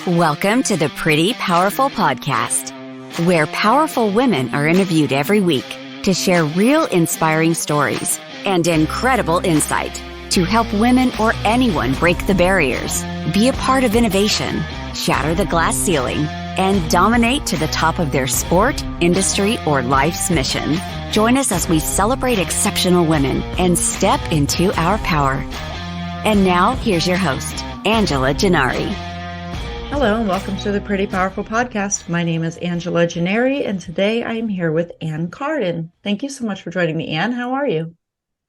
Welcome to the Pretty Powerful Podcast, where powerful women are interviewed every week to share real inspiring stories and incredible insight to help women or anyone break the barriers, be a part of innovation, shatter the glass ceiling, and dominate to the top of their sport, industry, or life's mission. Join us as we celebrate exceptional women and step into our power. And now, here's your host, Angela Gennari. Hello and welcome to the Pretty Powerful Podcast. My name is Angela Gennari, and today I am here with Ann Carden. Thank you so much for joining me, Ann. How are you?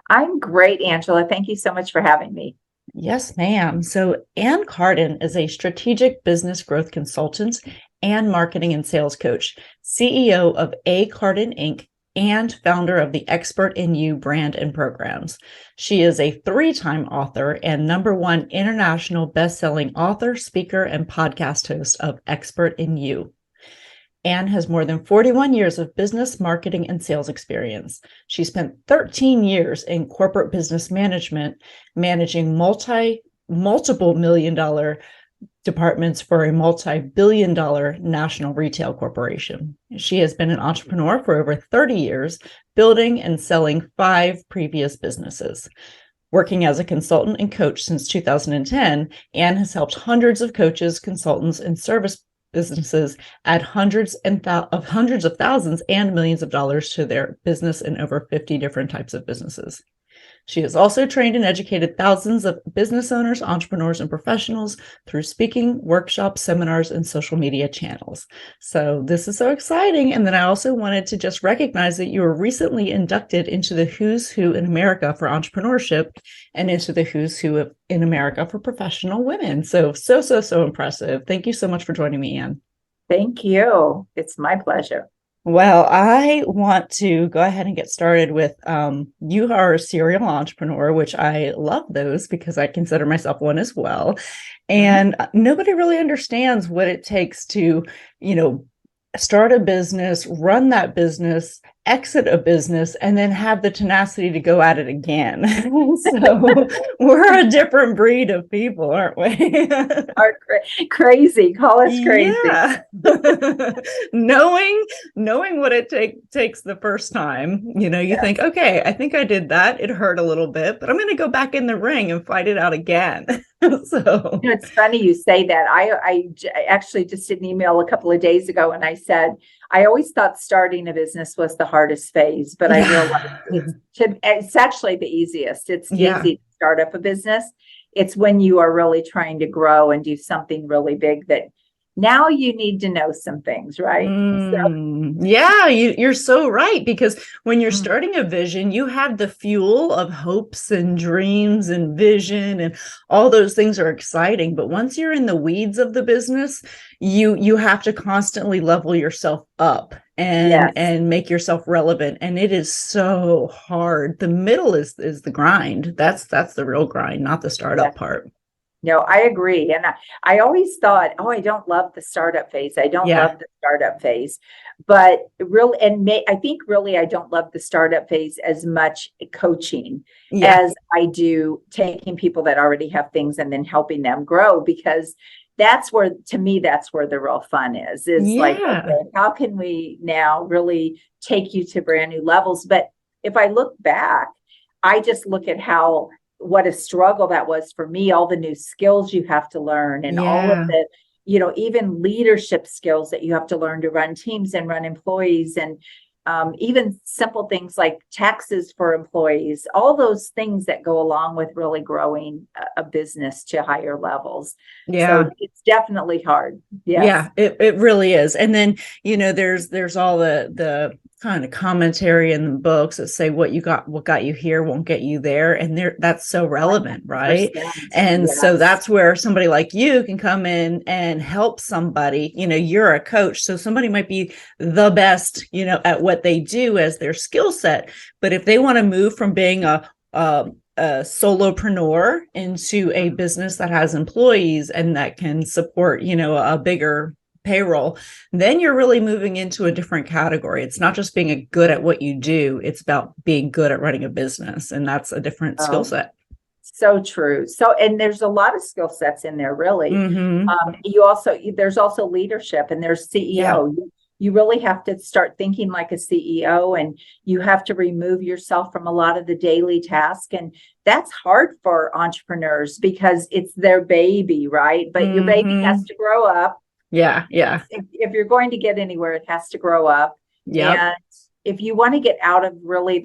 I'm great, Angela. Thank you so much for having me. Yes, ma'am. So Ann Carden is a strategic business growth consultant and marketing and sales coach, CEO of A. Carden, Inc., and founder of the Expert in You brand and programs. She is a 3-time author and #1 international best-selling author, speaker, and podcast host of Expert in You. Ann has more than 41 years of business, marketing, and sales experience. She spent 13 years in corporate business management, managing multiple million-dollar departments for a multi-billion-dollar national retail corporation. She has been an entrepreneur for over 30 years, building and selling 5 previous businesses. Working as a consultant and coach since 2010, Ann has helped hundreds of coaches, consultants, and service businesses add hundreds of thousands and millions of dollars to their business in over 50 different types of businesses. She has also trained and educated thousands of business owners, entrepreneurs, and professionals through speaking, workshops, seminars, and social media channels. So this is so exciting. And then I also wanted to just recognize that you were recently inducted into the Who's Who in America for Entrepreneurship and into the Who's Who in America for Professional Women. So impressive. Thank you so much for joining me, Ann. Thank you. It's my pleasure. Well, I want to go ahead and get started with, you are a serial entrepreneur, which I love those because I consider myself one as well. And nobody really understands what it takes to, start a business, run that business, exit a business, and then have the tenacity to go at it again. So we're a different breed of people, aren't we? Crazy. Call us crazy. Yeah. knowing what it takes the first time, you think, okay, I think I did that. It hurt a little bit, but I'm going to go back in the ring and fight it out again. So it's funny you say that. I actually just did an email a couple of days ago, and I said, I always thought starting a business was the hardest phase, but I realized it's actually the easiest. It's easy to start up a business. It's when you are really trying to grow and do something really big that now you need to know some things, right? Yeah, you're so right. Because when you're starting a vision, you have the fuel of hopes and dreams and vision, and all those things are exciting. But once you're in the weeds of the business, you have to constantly level yourself up and make yourself relevant. And it is so hard. The middle is the grind. That's the real grind, not the startup part. No, I agree. And I always thought, I don't love the startup phase. I don't love the startup phase. But really, I think really I don't love the startup phase as much coaching as I do taking people that already have things and then helping them grow, because that's where the real fun is like, okay, how can we now really take you to brand new levels? But if I look back, I just look at what a struggle that was for me, all the new skills you have to learn and all of the, even leadership skills that you have to learn to run teams and run employees, and even simple things like taxes for employees, all those things that go along with really growing a business to higher levels. So it's definitely hard. Yes. Yeah, it really is. And then, there's all the kind of commentary in the books that say what got you here won't get you there. And that's so relevant, right? And so that's where somebody like you can come in and help somebody. You're a coach, so somebody might be the best, at what they do as their skill set. But if they want to move from being a solopreneur into a business that has employees and that can support, a bigger payroll, then you're really moving into a different category. It's not just being good at what you do. It's about being good at running a business. And that's a different skill set. So true. So, and there's a lot of skill sets in there, really. Mm-hmm. There's also leadership, and there's Yeah. CEO. You really have to start thinking like a CEO, and you have to remove yourself from a lot of the daily tasks. And that's hard for entrepreneurs because it's their baby, right? But your baby has to grow up. Yeah. Yeah. If you're going to get anywhere, it has to grow up. Yep. And if you want to get out of really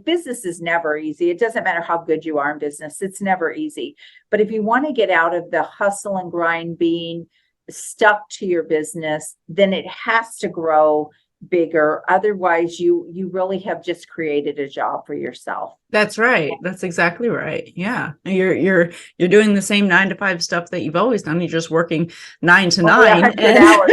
business is never easy. It doesn't matter how good you are in business. It's never easy. But if you want to get out of the hustle and grind, being stuck to your business, then it has to grow bigger. Otherwise, you really have just created a job for yourself. That's right. That's exactly right. Yeah. You're doing the same 9 to 5 stuff that you've always done. You're just working 9 to 9 hours.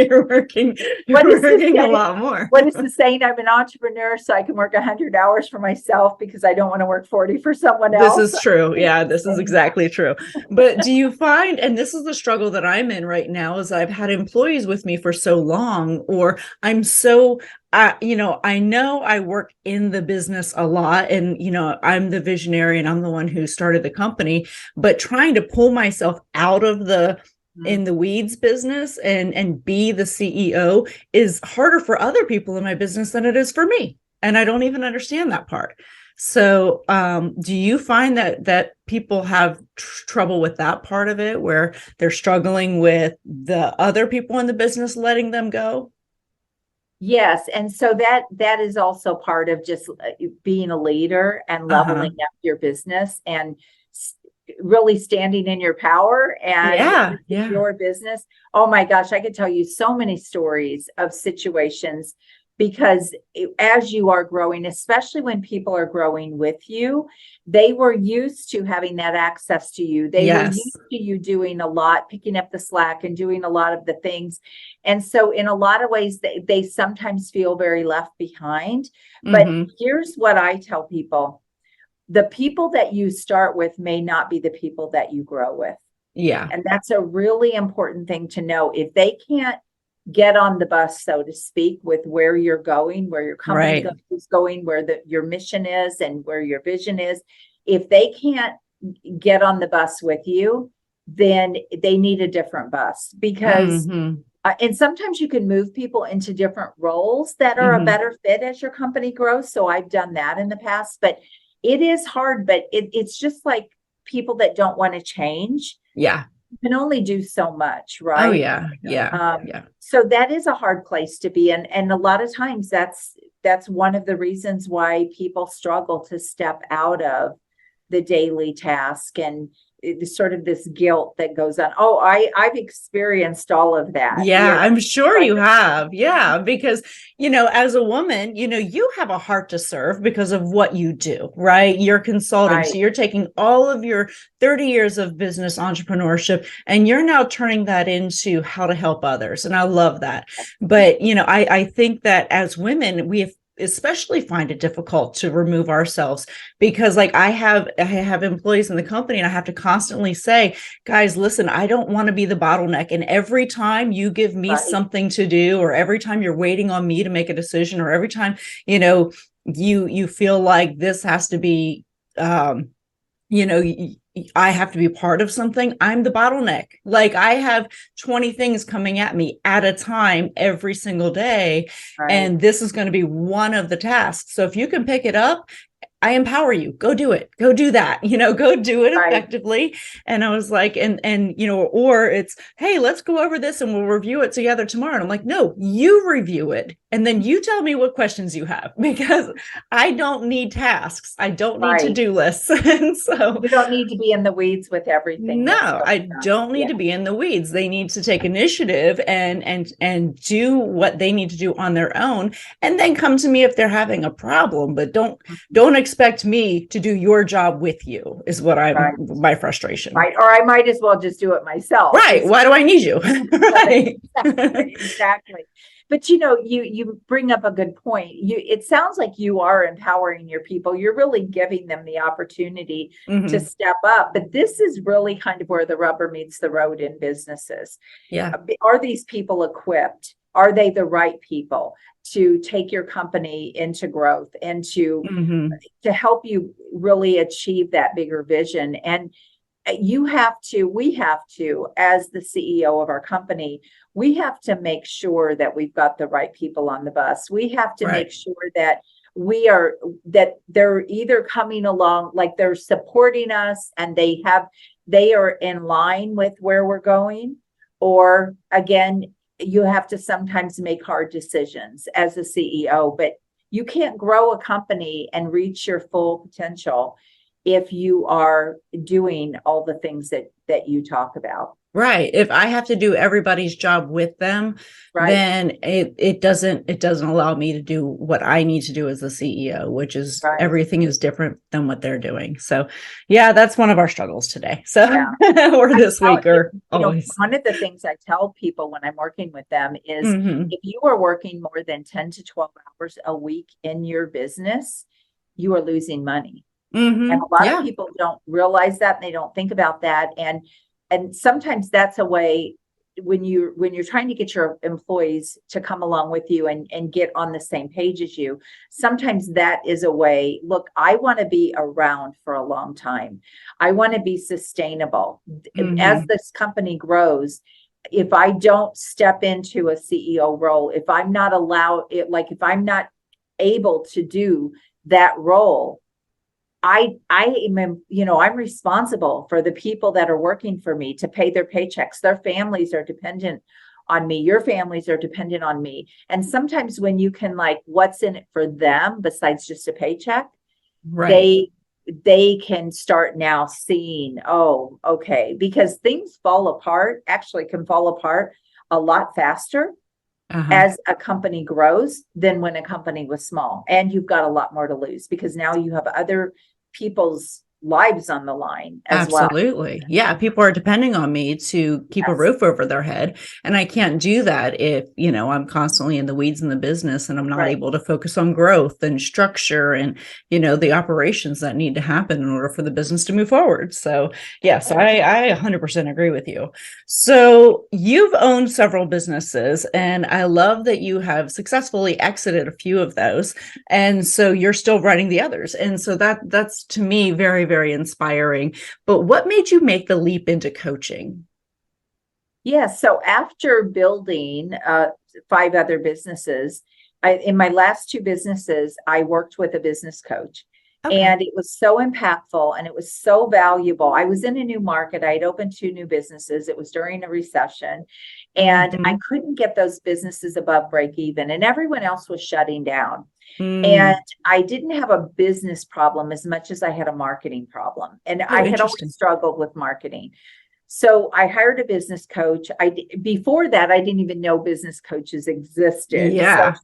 you're working a lot more. What is the saying? I'm an entrepreneur, so I can work 100 hours for myself because I don't want to work 40 for someone else. This is true. Yeah, this is exactly true. But do you find, and this is the struggle that I'm in right now, is I've had employees with me for so long, or I'm so I know I work in the business a lot, and, I'm the visionary and I'm the one who started the company, but trying to pull myself out of the in the weeds business and be the CEO is harder for other people in my business than it is for me. And I don't even understand that part. So do you find that people have trouble with that part of it, where they're struggling with the other people in the business letting them go? Yes. And so that is also part of just being a leader and leveling up your business and really standing in your power and your business. Oh my gosh, I could tell you so many stories of situations, because as you are growing, especially when people are growing with you, they were used to having that access to you. They were used to you doing a lot, picking up the slack and doing a lot of the things. And so in a lot of ways, they sometimes feel very left behind. But here's what I tell people. The people that you start with may not be the people that you grow with. Yeah. And that's a really important thing to know. If they can't get on the bus, so to speak, with where you're going, where your company is going, where your mission is and where your vision is, if they can't get on the bus with you, then they need a different bus. Because and sometimes you can move people into different roles that are a better fit as your company grows. So I've done that in the past, but it is hard. But it's just like people that don't want to change. Yeah. You can only do so much, right? Oh, yeah. Yeah. So that is a hard place to be. And a lot of times that's one of the reasons why people struggle to step out of the daily task, and sort of this guilt that goes on. Oh, I've experienced all of that. Yeah, I'm sure you have. Yeah, because, as a woman, you have a heart to serve because of what you do, right? You're consulting. Right. So you're taking all of your 30 years of business entrepreneurship and you're now turning that into how to help others. And I love that. But, I think that as women, we have especially find it difficult to remove ourselves, because I have employees in the company and I have to constantly say, guys, listen, I don't want to be the bottleneck. And every time you give me something to do, or every time you're waiting on me to make a decision, or every time, you feel like this has to be, I have to be part of something, I'm the bottleneck. I have 20 things coming at me at a time every single day. Right. And this is going to be one of the tasks. So if you can pick it up, I empower you. Go do it. Go do that. Go do it effectively. And I was like, and or it's, hey, let's go over this and we'll review it together tomorrow. And I'm like, no, you review it. And then you tell me what questions you have, because I don't need tasks. I don't need to-do lists. And so you don't need to be in the weeds with everything. No, I don't need to be in the weeds. They need to take initiative and do what they need to do on their own, and then come to me if they're having a problem. But don't expect me to do your job with you, is what my frustration. Right. Or I might as well just do it myself. Right. Why do I need you? Right. Exactly. But you bring up a good point. It sounds like you are empowering your people. You're really giving them the opportunity to step up. But this is really kind of where the rubber meets the road in businesses. Yeah. Are these people equipped are they the right people to take your company into growth and to help you really achieve that bigger vision? And we have to, as the CEO of our company, we have to make sure that we've got the right people on the bus. We have to make sure that that they're either coming along, like they're supporting us and they are in line with where we're going, or again, you have to sometimes make hard decisions as a CEO, but you can't grow a company and reach your full potential if you are doing all the things that you talk about. Right. If I have to do everybody's job with them, then it doesn't allow me to do what I need to do as the CEO, which is everything is different than what they're doing. So yeah, that's one of our struggles today. So or this week or always. One of the things I tell people when I'm working with them is if you are working more than 10 to 12 hours a week in your business, you are losing money. And a lot of people don't realize that, and they don't think about that. And sometimes that's a way when you're trying to get your employees to come along with you and get on the same page as you. Sometimes that is a way. Look, I want to be around for a long time. I want to be sustainable. As this company grows, if I don't step into a CEO role, if I'm not if I'm not able to do that role, I'm responsible for the people that are working for me to pay their paychecks. Their families are dependent on me. Your families are dependent on me. And sometimes when you can, what's in it for them besides just a paycheck, they can start now seeing, oh, okay, because things can fall apart a lot faster as a company grows than when a company was small. And you've got a lot more to lose because now you have other people's lives on the line as well. Absolutely. Yeah. People are depending on me to keep a roof over their head. And I can't do that if, I'm constantly in the weeds in the business and I'm not able to focus on growth and structure and, the operations that need to happen in order for the business to move forward. So yes, I 100% agree with you. So you've owned several businesses and I love that you have successfully exited a few of those. And so you're still running the others. And so that's to me, very, very inspiring. But what made you make the leap into coaching? Yeah. So after building 5 other businesses, in my last 2 businesses, I worked with a business coach. And it was so impactful and it was so valuable. I was in a new market. I had opened 2 new businesses. It was during a recession and I couldn't get those businesses above break even and everyone else was shutting down. And I didn't have a business problem as much as I had a marketing problem. And I had always struggled with marketing. So I hired a business coach. Before that, I didn't even know business coaches existed. Yeah.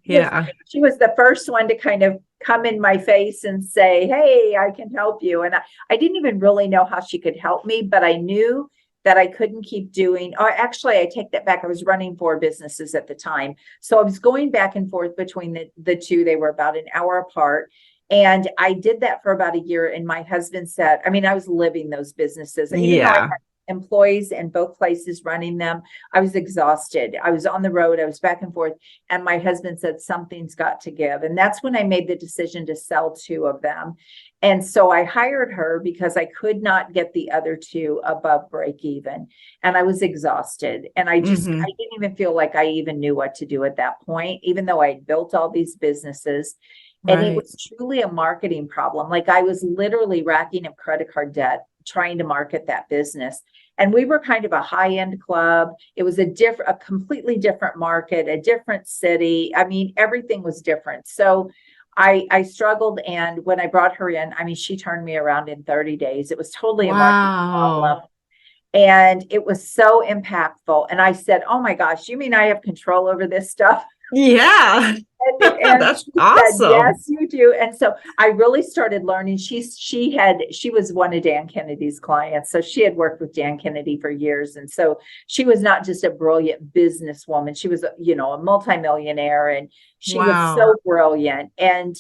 She was the first one to kind of come in my face and say, hey, I can help you. And I didn't even really know how she could help me, but I knew that I couldn't keep doing, or actually, I take that back. I was running 4 businesses at the time. So I was going back and forth between the 2. They were about an hour apart. And I did that for about a year. And my husband said, I was living those businesses. And even though I had employees in both places running them, I was exhausted. I was on the road. I was back and forth. And my husband said, something's got to give. And that's when I made the decision to sell 2 of them. And so I hired her because I could not get the other 2 above break even. And I was exhausted. And I didn't even feel like I even knew what to do at that point, even though I had built all these businesses. And it was truly a marketing problem. I was literally racking up credit card debt trying to market that business. And we were kind of a high-end club. It was a completely different market, a different city. Everything was different. So I struggled. And when I brought her in, she turned me around in 30 days. It was totally a marketing problem. And it was so impactful. And I said, oh my gosh, you mean I have control over this stuff? Yeah. And that's awesome. Said, yes, you do. And so I really started learning. She was one of Dan Kennedy's clients. So she had worked with Dan Kennedy for years. And so she was not just a brilliant businesswoman. She was, a multimillionaire and she was so brilliant. And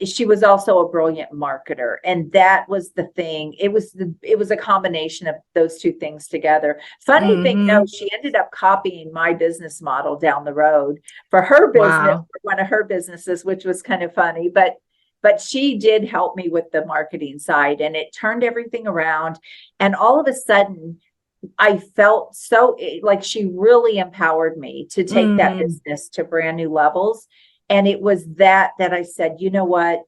she was also a brilliant marketer. And that was the thing. It was a combination of those two things together. Funny thing, though, she ended up copying my business model down the road for her business, Wow. for one of her businesses, which was kind of funny. But she did help me with the marketing side, and it turned everything around. And all of a sudden, I felt so like she really empowered me to take that business to brand new levels. And it was that I said, you know what?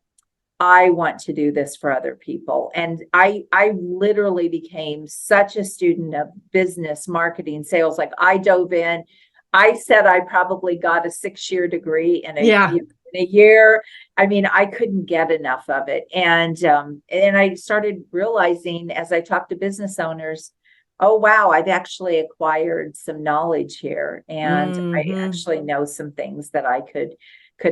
I want to do this for other people. And I literally became such a student of business, marketing, sales. Like I dove in. I said I probably got a 6-year degree in a year. I mean, I couldn't get enough of it. And I started realizing as I talked to business owners, oh, wow, I've actually acquired some knowledge here. And I actually know some things that I could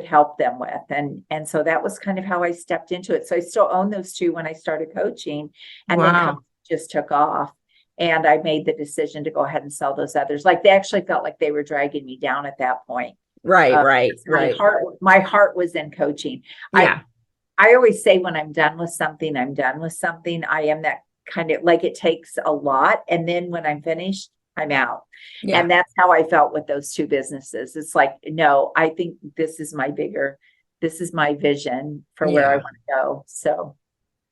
help them with. And so that was kind of how I stepped into it. So I still own those two when I started coaching, and then coaching just took off. And I made the decision to go ahead and sell those others. Like they actually felt like they were dragging me down at that point. Right. My heart was in coaching. Yeah. I always say when I'm done with something, I'm done with something. I am that kind of, like, it takes a lot. And then when I'm finished, I'm out. Yeah. And that's how I felt with those two businesses. It's like, no, I think this is my vision for where I want to go. So.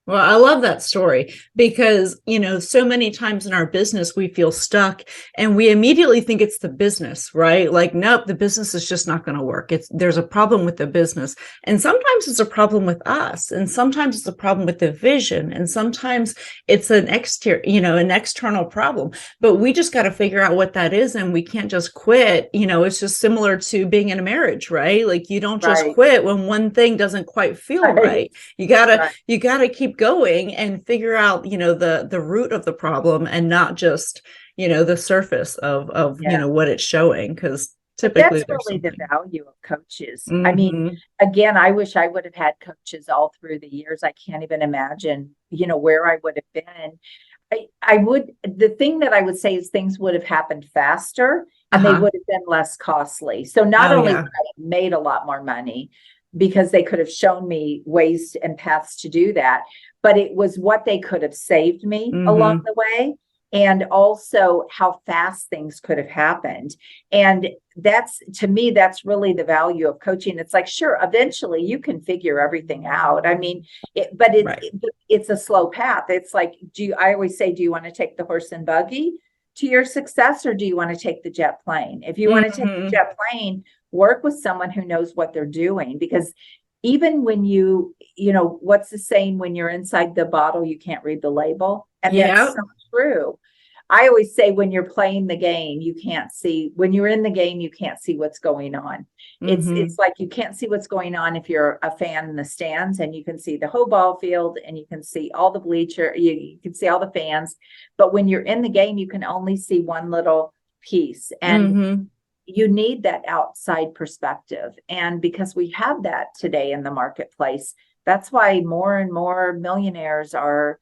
Well, I love that story because, so many times in our business, we feel stuck and we immediately think it's the business, right? Like, nope, the business is just not going to work. There's a problem with the business. And sometimes it's a problem with us. And sometimes it's a problem with the vision. And sometimes it's an external problem, but we just got to figure out what that is. And we can't just quit. It's just similar to being in a marriage, right? Like you don't just quit when one thing doesn't quite feel right. You gotta keep going and figure out, the root of the problem and not just, the surface of what it's showing. Because typically that's really the value of coaches. I mean, again, I wish I would have had coaches all through the years. I can't even imagine, where I would have been. The thing that I would say is things would have happened faster and they would have been less costly. So not only would I have made a lot more money, because they could have shown me ways and paths to do that, but it was what they could have saved me along the way, and also how fast things could have happened. And to me, that's really the value of coaching. It's like, sure, eventually you can figure everything out. I mean, it's a slow path. It's like, I always say, do you want to take the horse and buggy to your success, or do you want to take the jet plane? If you want to take the jet plane, work with someone who knows what they're doing, because even when what's the saying, when you're inside the bottle, you can't read the label. And that's so true. I always say when you're playing the game, when you're in the game, you can't see what's going on. It's like you can't see what's going on if you're a fan in the stands, and you can see the whole ball field and you can see all the bleacher, you can see all the fans. But when you're in the game, you can only see one little piece. And you need that outside perspective. And because we have that today in the marketplace, that's why more and more millionaires are,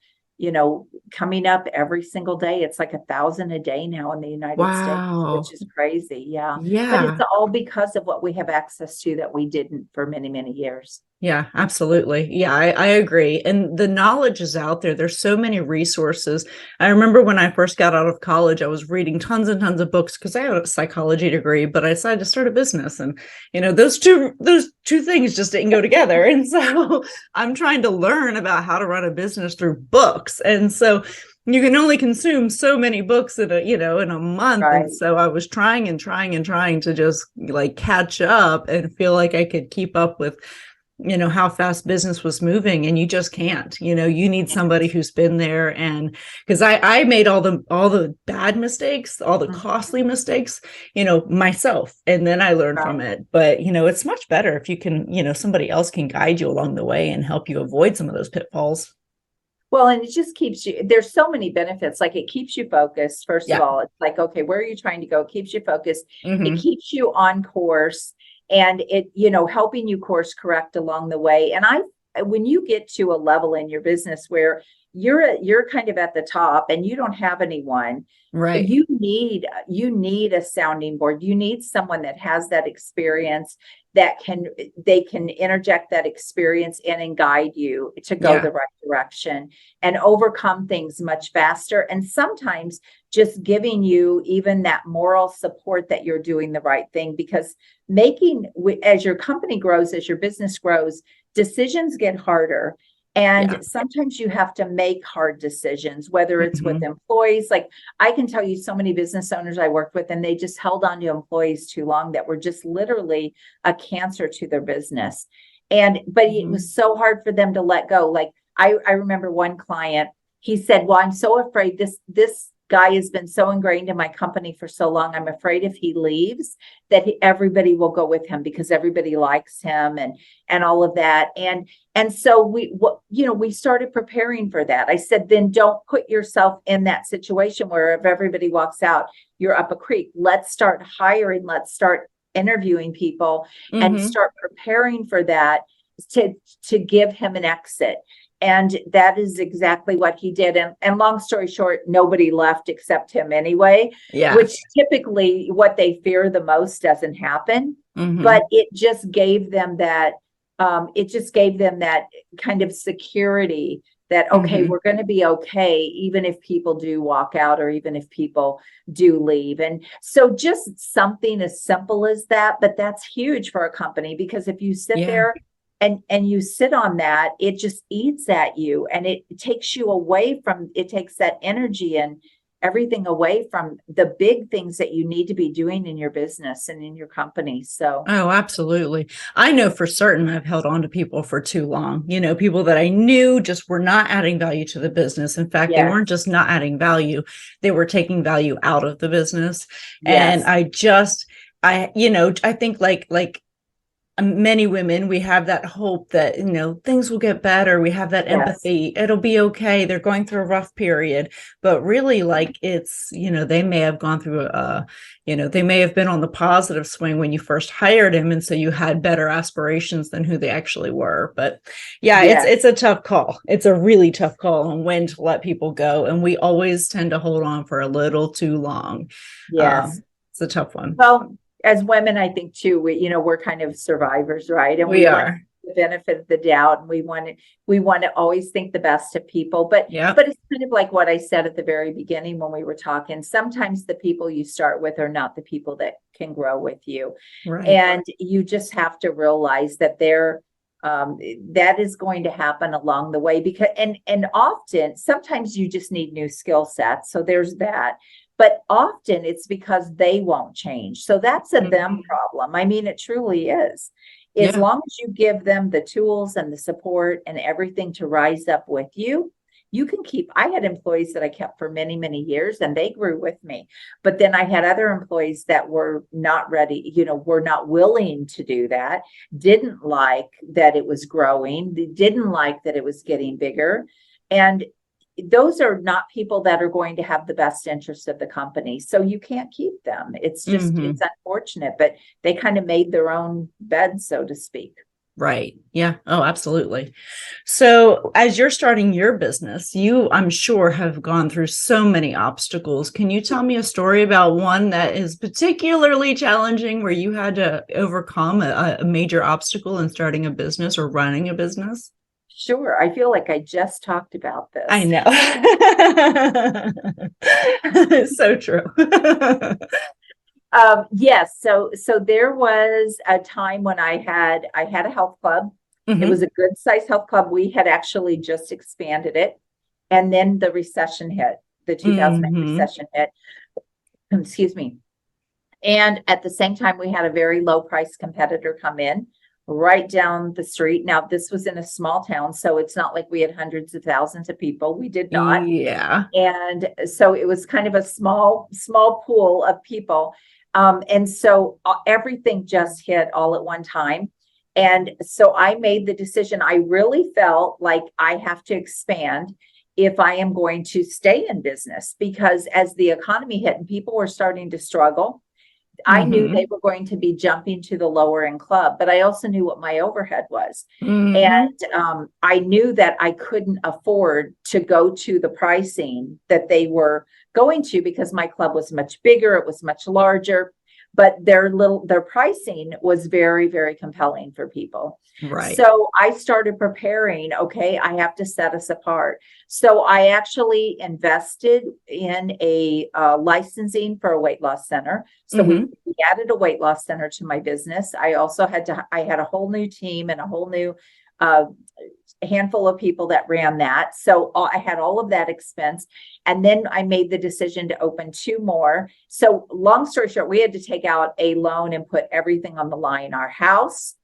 coming up every single day. It's like 1,000 a day now in the United States, which is crazy. Yeah. But it's all because of what we have access to that we didn't for many, many years. Yeah, absolutely. Yeah, I agree. And the knowledge is out there. There's so many resources. I remember when I first got out of college, I was reading tons and tons of books because I had a psychology degree, but I decided to start a business. And, those two things just didn't go together. And so I'm trying to learn about how to run a business through books. And so you can only consume so many books in a month. Right. And so I was trying to just like catch up and feel like I could keep up with how fast business was moving, and you just can't. You need somebody who's been there. And because I made all the bad mistakes, all the costly mistakes, myself, and then I learned from it. But it's much better if you can, somebody else can guide you along the way and help you avoid some of those pitfalls. Well, and it just keeps you, there's so many benefits. Like it keeps you focused. First of all, it's like, okay, where are you trying to go? It keeps you focused. It keeps you on course. And it, helping you course correct along the way. And when you get to a level in your business where you're kind of at the top and you don't have anyone. Right. You need a sounding board. You need someone that has that experience, that they can interject that experience in and guide you to go the right direction and overcome things much faster. And sometimes just giving you even that moral support that you're doing the right thing, because as your company grows, as your business grows, decisions get harder. And sometimes you have to make hard decisions, whether it's with employees. Like, I can tell you so many business owners I worked with, and they just held on to employees too long that were just literally a cancer to their business. But it was so hard for them to let go. Like, I remember one client, he said, well, I'm so afraid this guy has been so ingrained in my company for so long. I'm afraid if he leaves that everybody will go with him because everybody likes him and all of that. And so we started preparing for that. I said, then don't put yourself in that situation where if everybody walks out, you're up a creek. Let's start hiring. Let's start interviewing people and start preparing for that to give him an exit. And that is exactly what he did. And long story short, nobody left except him anyway, which typically what they fear the most doesn't happen. But it just gave them that, kind of security that, okay, we're going to be okay, even if people do walk out or even if people do leave. And so just something as simple as that, but that's huge for a company, because if you sit there and you sit on that, it just eats at you, and it takes that energy and everything away from the big things that you need to be doing in your business and in your company. So, oh, absolutely. I know for certain I've held on to people for too long, people that I knew just were not adding value to the business. In fact, they weren't just not adding value, they were taking value out of the business. And I think like many women, we have that hope that, things will get better. We have that empathy. It'll be okay. They're going through a rough period, but really, like, it's, they may have gone through they may have been on the positive swing when you first hired him. And so you had better aspirations than who they actually were. But it's a tough call. It's a really tough call on when to let people go. And we always tend to hold on for a little too long. It's a tough one. Well, as women, I think too, we're kind of survivors, right? And we are. Want the benefit of the doubt, and we want to always think the best of people. But it's kind of like what I said at the very beginning when we were talking. Sometimes the people you start with are not the people that can grow with you, and you just have to realize that that is going to happen along the way. Because and often, sometimes you just need new skill sets. So there's that. But often it's because they won't change. So that's a them problem. I mean, it truly is. As long as you give them the tools and the support and everything to rise up with you, you can I had employees that I kept for many, many years, and they grew with me. But then I had other employees that were not ready, were not willing to do that, didn't like that it was growing, didn't like that it was getting bigger. And those are not people that are going to have the best interest of the company. So you can't keep them. It's just, it's unfortunate, but they kind of made their own bed, so to speak. Right. Yeah. Oh, absolutely. So as you're starting your business, you, I'm sure, have gone through so many obstacles. Can you tell me a story about one that is particularly challenging, where you had to overcome a major obstacle in starting a business or running a business? Sure. I feel like I just talked about this. I know. It's so true. Yes. So there was a time when I had a health club. It was a good sized health club. We had actually just expanded it. And then the recession hit, the 2008 recession hit. Excuse me. And at the same time, we had a very low price competitor come in right down the street. Now, this was in a small town, so it's not like we had hundreds of thousands of people. We did not. Yeah. And so it was kind of a small pool of people. And so everything just hit all at one time. And so I made the decision. I really felt like I have to expand if I am going to stay in business, because as the economy hit and people were starting to struggle, I knew they were going to be jumping to the lower end club, but I also knew what my overhead was. And I knew that I couldn't afford to go to the pricing that they were going to, because my club was much bigger, it was much larger, but their pricing was very, very compelling for people. Right. So I started preparing, okay, I have to set us apart. So I actually invested in a licensing for a weight loss center. So we added a weight loss center to my business. I also had a whole new team and a whole new handful of people that ran that. So I had all of that expense. And then I made the decision to open 2 more. So long story short, we had to take out a loan and put everything on the line. Our house,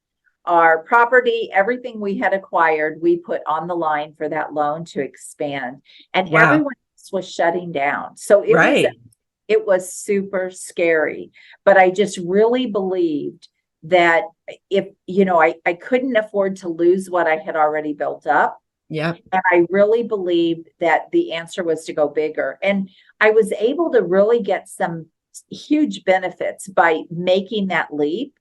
our property, everything we had acquired, we put on the line for that loan to expand. And everyone else was shutting down. So it was super scary. But I just really believed that if, I couldn't afford to lose what I had already built up. Yeah. And I really believed that the answer was to go bigger. And I was able to really get some huge benefits by making that leap,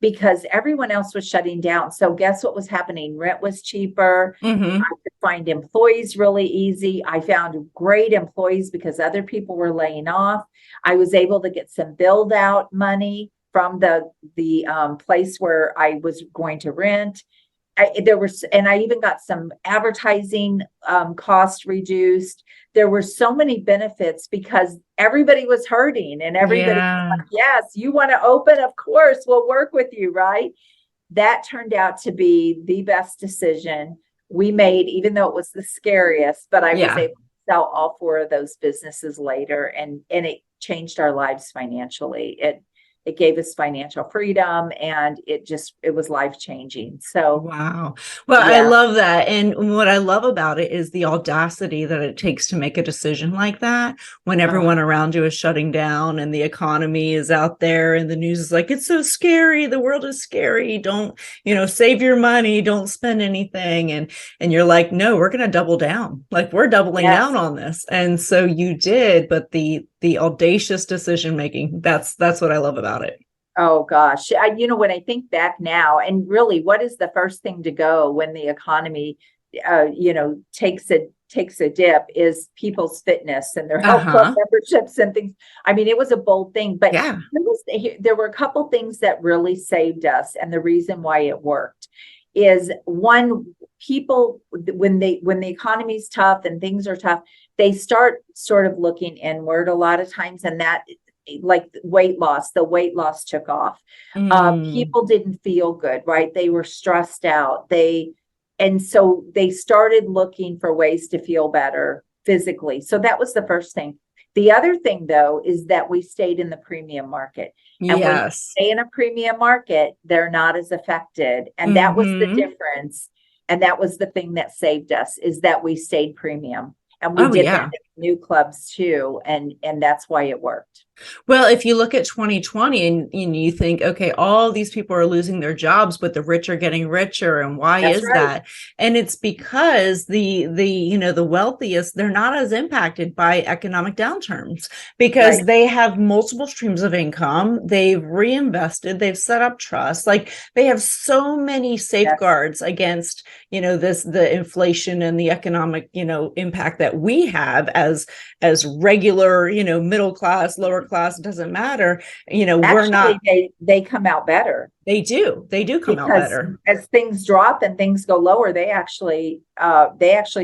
because everyone else was shutting down. So guess what was happening? Rent was cheaper. I could find employees really easy. I found great employees because other people were laying off. I was able to get some build out money from the place where I was going to rent. I even got some advertising cost reduced. There were so many benefits because everybody was hurting, and everybody was like, yes, you want to open? Of course, we'll work with you, right? That turned out to be the best decision we made, even though it was the scariest, but I was able to sell all 4 of those businesses later, and it changed our lives financially. It gave us financial freedom, and it was life-changing. So, wow. Well, I love that. And what I love about it is the audacity that it takes to make a decision like that when everyone around you is shutting down and the economy is out there and the news is like, it's so scary. The world is scary. Don't, save your money. Don't spend anything. And you're like, no, we're going to double down. Like, we're doubling down on this. And so you did, but the audacious decision making, that's what I love about it. Oh gosh. When I think back now, and really, what is the first thing to go when the economy, takes a dip, is people's fitness and their health club memberships and things. I mean, it was a bold thing, but there were a couple things that really saved us. And the reason why it worked is, one, people, when the economy's tough and things are tough, they start sort of looking inward a lot of times, and that, like the weight loss took off. People didn't feel good, right? They were stressed out. And so they started looking for ways to feel better physically. So that was the first thing. The other thing, though, is that we stayed in the premium market. And when you stay in a premium market, they're not as affected. And that was the difference. And that was the thing that saved us, is that we stayed premium. And we did that in new clubs too. And that's why it worked. Well, if you look at 2020 and you think, okay, all these people are losing their jobs, but the rich are getting richer. And why is that? And it's because the wealthiest, they're not as impacted by economic downturns because they have multiple streams of income. They've reinvested, they've set up trust. Like, they have so many safeguards against, the inflation and the economic, impact that we have as regular, middle class, lower class, it doesn't matter. We're not. They come out better. They do come out better. As things drop and things go lower, they actually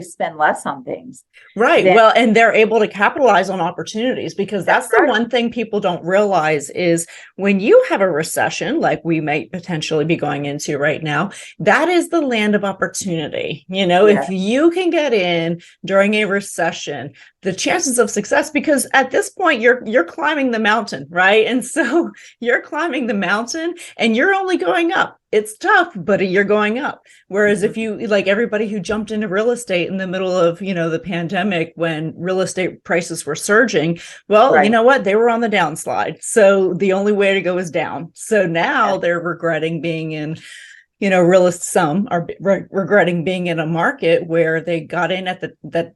spend less on things. Right. Well, and they're able to capitalize on opportunities, because that's the one thing people don't realize is when you have a recession, like we might potentially be going into right now, that is the land of opportunity. If you can get in during a recession, the chances of success, because at this point you're climbing the mountain, right? And so you're climbing the mountain and you're only going up. It's tough, but you're going up. Whereas if you, like everybody who jumped into real estate in the middle of, the pandemic, when real estate prices were surging, well, you know what? They were on the downslide. So the only way to go is down. So now they're regretting being in, some are regretting being in a market where they got in at that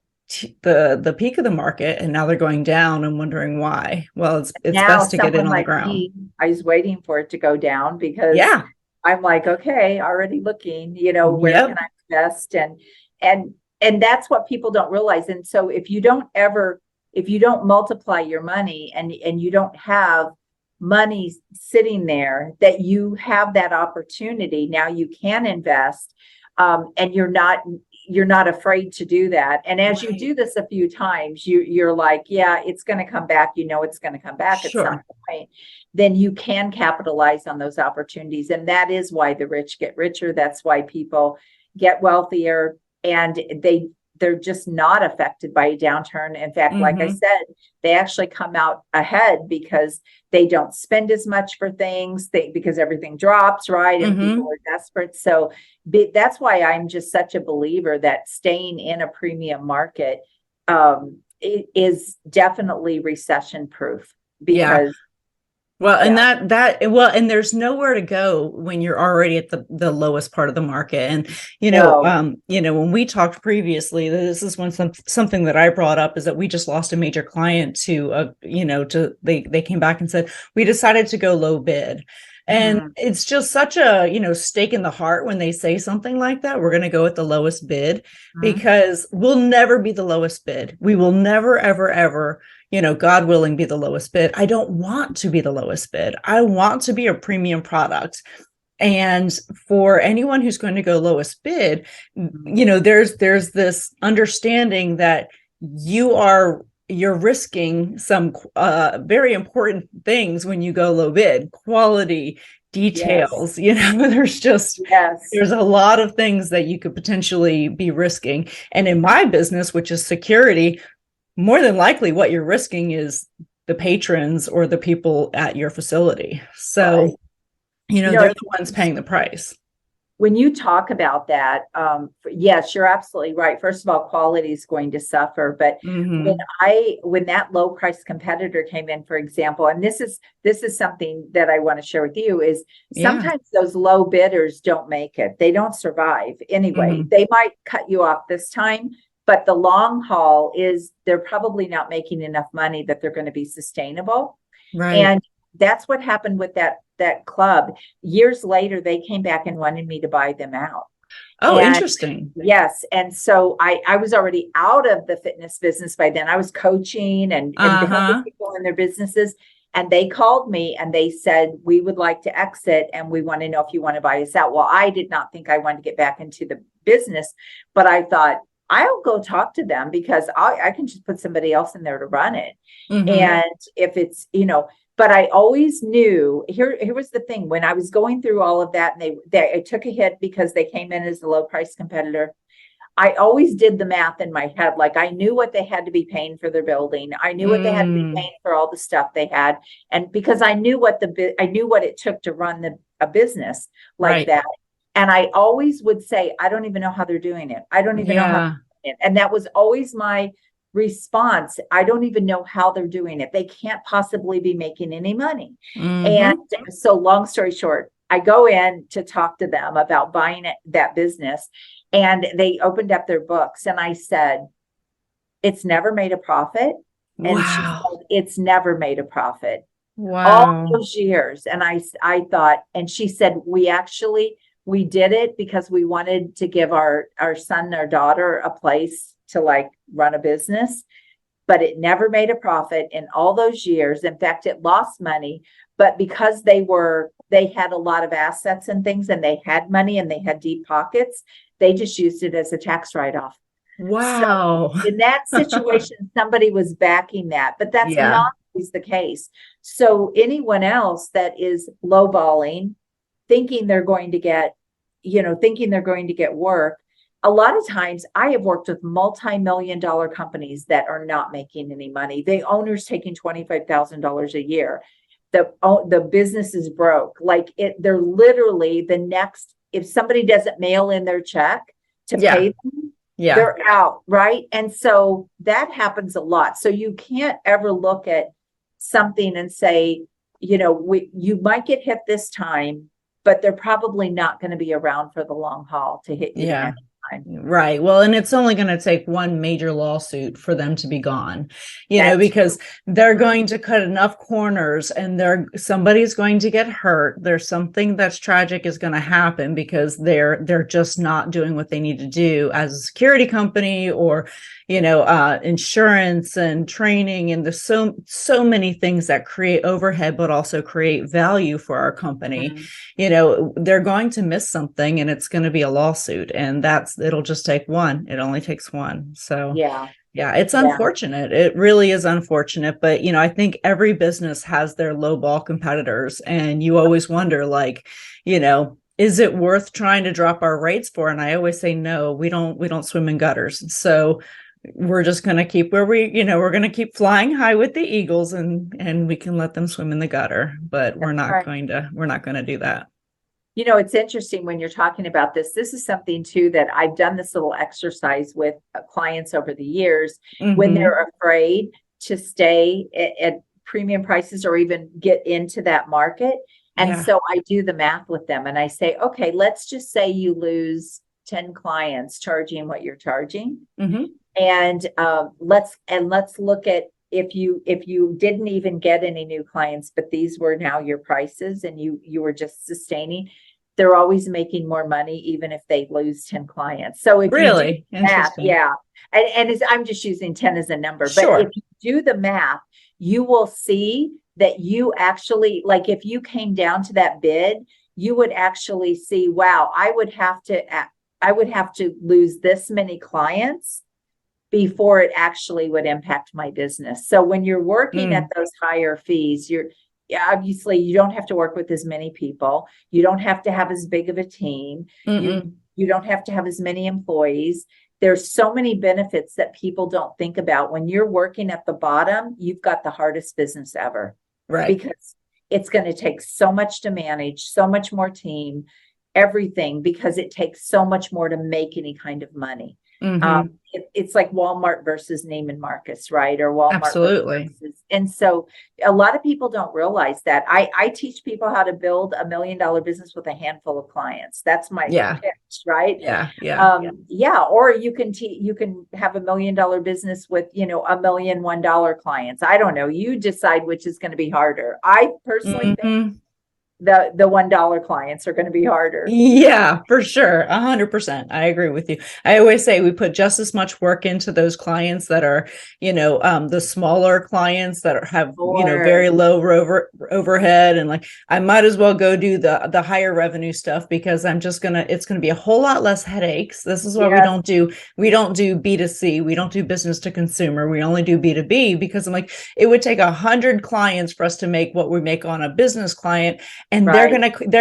the peak of the market, and now they're going down and wondering why. Well, it's Now, best to get in someone on the like ground. me, I was waiting for it to go down because Yeah. I'm like, okay, already looking, where Yep. can I invest? And that's what people don't realize. And so if you don't multiply your money and you don't have money sitting there, that you have that opportunity, now you can invest, and you're not afraid to do that. And as you do this a few times, you're like, yeah, it's going to come back. It's going to come back at some point. Then you can capitalize on those opportunities. And that is why the rich get richer. That's why people get wealthier, and they're just not affected by a downturn. In fact, like I said, they actually come out ahead because they don't spend as much for things, because everything drops, right? And people are desperate. So that's why I'm just such a believer that staying in a premium market it is definitely recession proof, because well, and and there's nowhere to go when you're already at the lowest part of the market. And, when we talked previously, this is something that I brought up, is that we just lost a major client they came back and said, we decided to go low bid. And it's just such a, stake in the heart when they say something like that. We're going to go with the lowest bid, because we'll never be the lowest bid. We will never, ever, ever, God willing, be the lowest bid. I don't want to be the lowest bid. I want to be a premium product. And for anyone who's going to go lowest bid, there's this understanding that you're risking some very important things when you go low bid: quality, details. There's a lot of things that you could potentially be risking. And in my business, which is security, more than likely what you're risking is the patrons or the people at your facility. So, they're the ones paying the price. When you talk about that, yes, you're absolutely right. First of all, quality is going to suffer. But when that low price competitor came in, for example, and this is something that I want to share with you, is sometimes those low bidders don't make it. They don't survive anyway. They might cut you off this time, but the long haul is they're probably not making enough money that they're going to be sustainable. Right. And that's what happened with that club. Years later, they came back and wanted me to buy them out. Oh, interesting. Yes. And so I was already out of the fitness business by then. I was coaching and helping people in their businesses. And they called me and they said, we would like to exit and we want to know if you want to buy us out. Well, I did not think I wanted to get back into the business, but I thought, I'll go talk to them, because I can just put somebody else in there to run it. And if it's, but I always knew, here was the thing, when I was going through all of that, and I took a hit because they came in as a low price competitor. I always did the math in my head. Like, I knew what they had to be paying for their building. I knew what they had to be paying for all the stuff they had. And because I knew what it took to run a business like that. And I always would say, I don't even know how they're doing it. I don't even know how they're doing it. And that was always my response. I don't even know how they're doing it. They can't possibly be making any money. And so, long story short, I go in to talk to them about buying that business, and they opened up their books, and I said, it's never made a profit. And she said, it's never made a profit. All those years. And I thought, and she said, we did it because we wanted to give our son, our daughter, a place to run a business, but it never made a profit in all those years. In fact, it lost money, but because they had a lot of assets and things, and they had money and they had deep pockets, they just used it as a tax write-off. Wow. So in that situation, somebody was backing that, but that's not always the case. So anyone else that is lowballing, thinking they're going to get work. A lot of times I have worked with multi-million-dollar companies that are not making any money. The owner's taking $25,000 a year. The business is broke. They're literally if somebody doesn't mail in their check to pay them, they're out, right? And so that happens a lot. So you can't ever look at something and say, you might get hit this time, but they're probably not going to be around for the long haul to hit you the next time. Right. Well, and it's only going to take one major lawsuit for them to be gone, because they're going to cut enough corners and somebody's going to get hurt. There's something that's tragic is going to happen because they're just not doing what they need to do as a security company or, insurance and training. And there's so many things that create overhead, but also create value for our company. Mm-hmm. They're going to miss something and it's going to be a lawsuit, and it'll just take one. It only takes one. So yeah, it's unfortunate. It really is unfortunate. But, I think every business has their low ball competitors, and you always wonder, is it worth trying to drop our rates for? And I always say, no, we don't swim in gutters. So we're just going to keep where we're going to keep flying high with the eagles, and we can let them swim in the gutter, but we're not going to do that. It's interesting when you're talking about this. This is something too that I've done this little exercise with clients over the years. Mm-hmm. When they're afraid to stay at premium prices or even get into that market. And so I do the math with them and I say, okay, let's just say you lose 10 clients charging what you're charging. Mm-hmm. And let's look at if you didn't even get any new clients, but these were now your prices and you were just sustaining, they're always making more money, even if they lose 10 clients. So if really you do math, and I'm just using 10 as a number, but if you do the math, you will see that you actually, like if you came down to that bid, you would actually see, wow, I would have to lose this many clients before it actually would impact my business. So when you're working at those higher fees, obviously you don't have to work with as many people. You don't have to have as big of a team. You don't have to have as many employees. There's so many benefits that people don't think about. When you're working at the bottom, you've got the hardest business ever. Right. Because it's going to take so much to manage, so much more team, everything, because it takes so much more to make any kind of money. Mm-hmm. It's like Walmart versus Neiman Marcus, right? Or Walmart. Absolutely. And so a lot of people don't realize that. I teach people how to build $1 million business with a handful of clients. That's my pitch, right? Yeah. Or you can have $1 million business with, $1 million $1 clients. I don't know. You decide which is going to be harder. I personally think the $1 clients are going to be harder. Yeah, for sure. 100%. I agree with you. I always say we put just as much work into those clients that are, the smaller clients that have, very low overhead. And like, I might as well go do the higher revenue stuff because it's going to be a whole lot less headaches. This is why we don't do B2C. We don't do business to consumer. We only do B2B because I'm like, it would take 100 clients for us to make what we make on a business client. And they're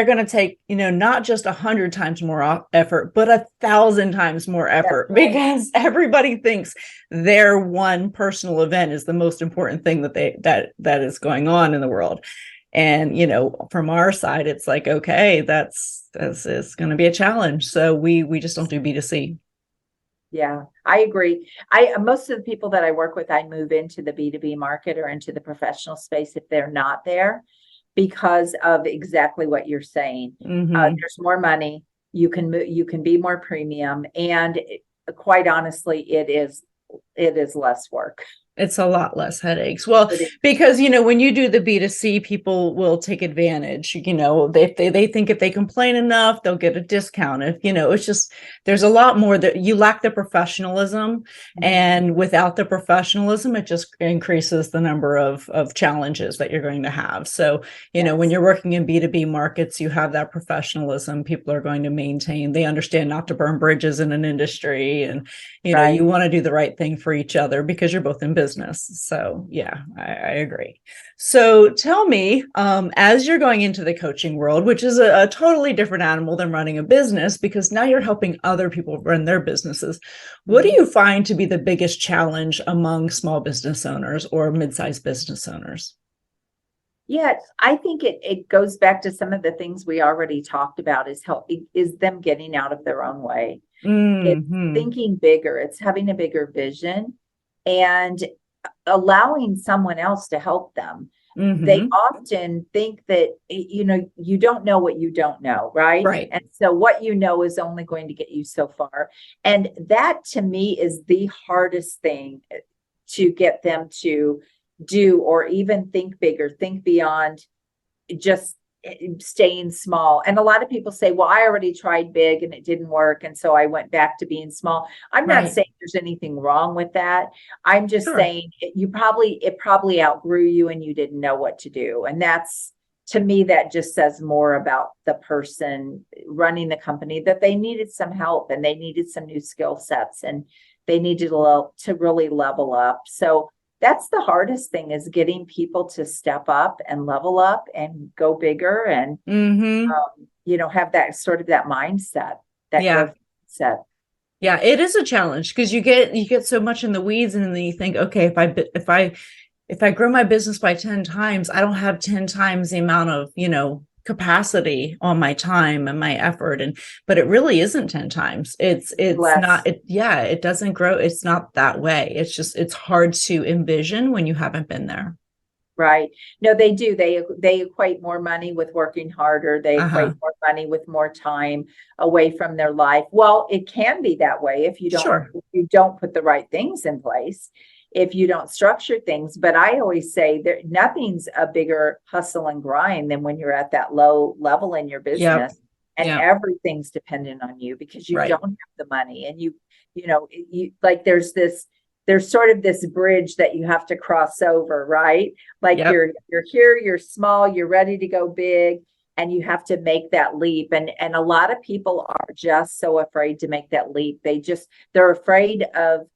going to take, not just 100 times more effort, but 1,000 times more effort because everybody thinks their one personal event is the most important thing that is going on in the world. And, from our side, it's like, okay, that's going to be a challenge. So we just don't do B2C. Yeah, I agree. Most of the people that I work with, I move into the B2B market or into the professional space if they're not there, because of exactly what you're saying. Mm-hmm. There's more money. You can be more premium, and quite honestly, it is less work. It's a lot less headaches. Well, because, when you do the B2C, people will take advantage. They think if they complain enough, they'll get a discount. If, it's just, there's a lot more that you lack the professionalism. Mm-hmm. And without the professionalism, it just increases the number of challenges that you're going to have. So, when you're working in B2B markets, you have that professionalism. People are going to maintain, they understand not to burn bridges in an industry. And, you want to do the right thing for each other because you're both in business. So yeah, I agree. So tell me, as you're going into the coaching world, which is a totally different animal than running a business, because now you're helping other people run their businesses. What do you find to be the biggest challenge among small business owners or mid-sized business owners? Yeah, I think it goes back to some of the things we already talked about is them getting out of their own way. Mm-hmm. It's thinking bigger. It's having a bigger vision and allowing someone else to help them. they Mm-hmm. often think that, you don't know what you don't know, right? Right. And so what you know is only going to get you so far. And that to me is the hardest thing to get them to do, or even think bigger, think beyond just staying small. And a lot of people say, well, I already tried big and it didn't work, and so I went back to being small. I'm not Right. saying there's anything wrong with that. I'm just Sure. saying it probably outgrew you and you didn't know what to do. And that's, to me, that just says more about the person running the company, that they needed some help and they needed some new skill sets and they needed to really level up. So that's the hardest thing, is getting people to step up and level up and go bigger and, Mm-hmm. have that sort of that mindset, that Yeah. growth mindset. Yeah, it is a challenge because you get so much in the weeds, and then you think, okay, if I grow my business by 10 times, I don't have 10 times the amount of, capacity on my time and my effort. But it really isn't 10 times. It's Less. not, it doesn't grow. It's not that way. It's hard to envision when you haven't been there. Right. No, they do. They equate more money with working harder. They Uh-huh. equate more money with more time away from their life. Well, it can be that way if you Sure. don't put the right things in place, if you don't structure things. But I always say that nothing's a bigger hustle and grind than when you're at that low level in your Yep. business and Yep. everything's dependent on you because you Right. don't have the money, and you like there's sort of this bridge that you have to cross over, right? Like Yep. you're here, you're small, you're ready to go big, and you have to make that leap. And a lot of people are just so afraid to make that leap. They're afraid of,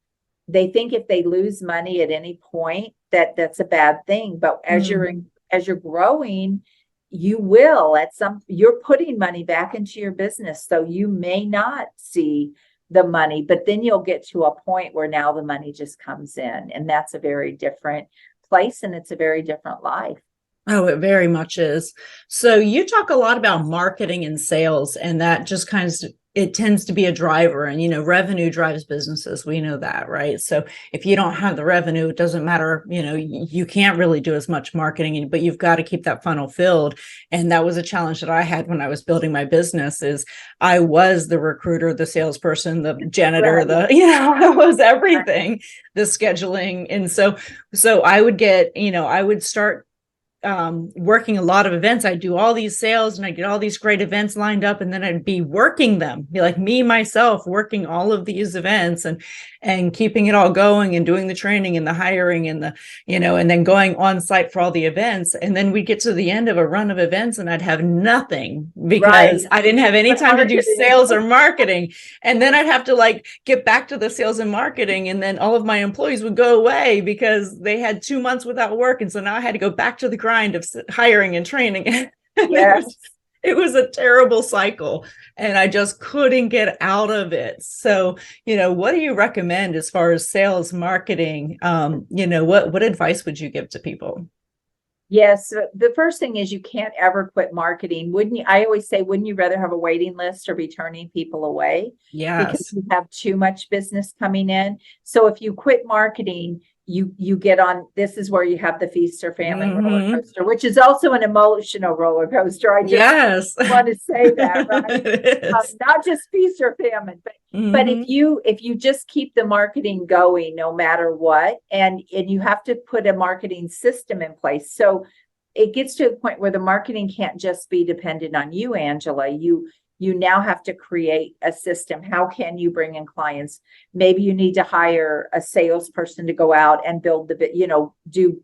they think if they lose money at any point, that's a bad thing. But as you're growing, you're putting money back into your business. So you may not see the money, but then you'll get to a point where now the money just comes in, and that's a very different place, and it's a very different life. Oh, it very much is. So you talk a lot about marketing and sales, and that just it tends to be a driver, and revenue drives businesses. We know that, right? So if you don't have the revenue, it doesn't matter, you can't really do as much marketing, but you've got to keep that funnel filled. And that was a challenge that I had when I was building my business. Is I was the recruiter, the salesperson, the janitor, Right. I was everything, the scheduling. And so I would I would start working a lot of events. I'd do all these sales and I'd get all these great events lined up, and then I'd be working them, be like me, myself, working all of these events and keeping it all going and doing the training and the hiring and and then going on site for all the events. And then we'd get to the end of a run of events and I'd have nothing because I didn't have any time to do sales or marketing. And then I'd have to get back to the sales and marketing. And then all of my employees would go away because they had 2 months without work. And so now I had to go back to the grind of hiring and training. Yes. It was a terrible cycle, and I just couldn't get out of it. So, what do you recommend as far as sales, marketing? What advice would you give to people? Yes. The first thing is, you can't ever quit marketing. Wouldn't you? I always say, wouldn't you rather have a waiting list or be turning people away? Yes. Because you have too much business coming in. So if you quit marketing, you get on, this is where you have the feast or famine roller coaster, which is also an emotional roller coaster. I just want to say that, right? Not just feast or famine, but if you just keep the marketing going no matter what, and you have to put a marketing system in place. So it gets to a point where the marketing can't just be dependent on you, Angela. You now have to create a system. How can you bring in clients? Maybe you need to hire a salesperson to go out and build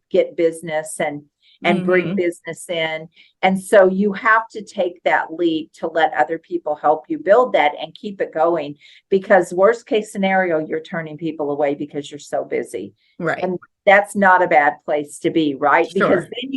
get business and bring business in. And so you have to take that leap to let other people help you build that and keep it going, because worst case scenario, you're turning people away because you're so busy. Right. And that's not a bad place to be, right? Sure. Because then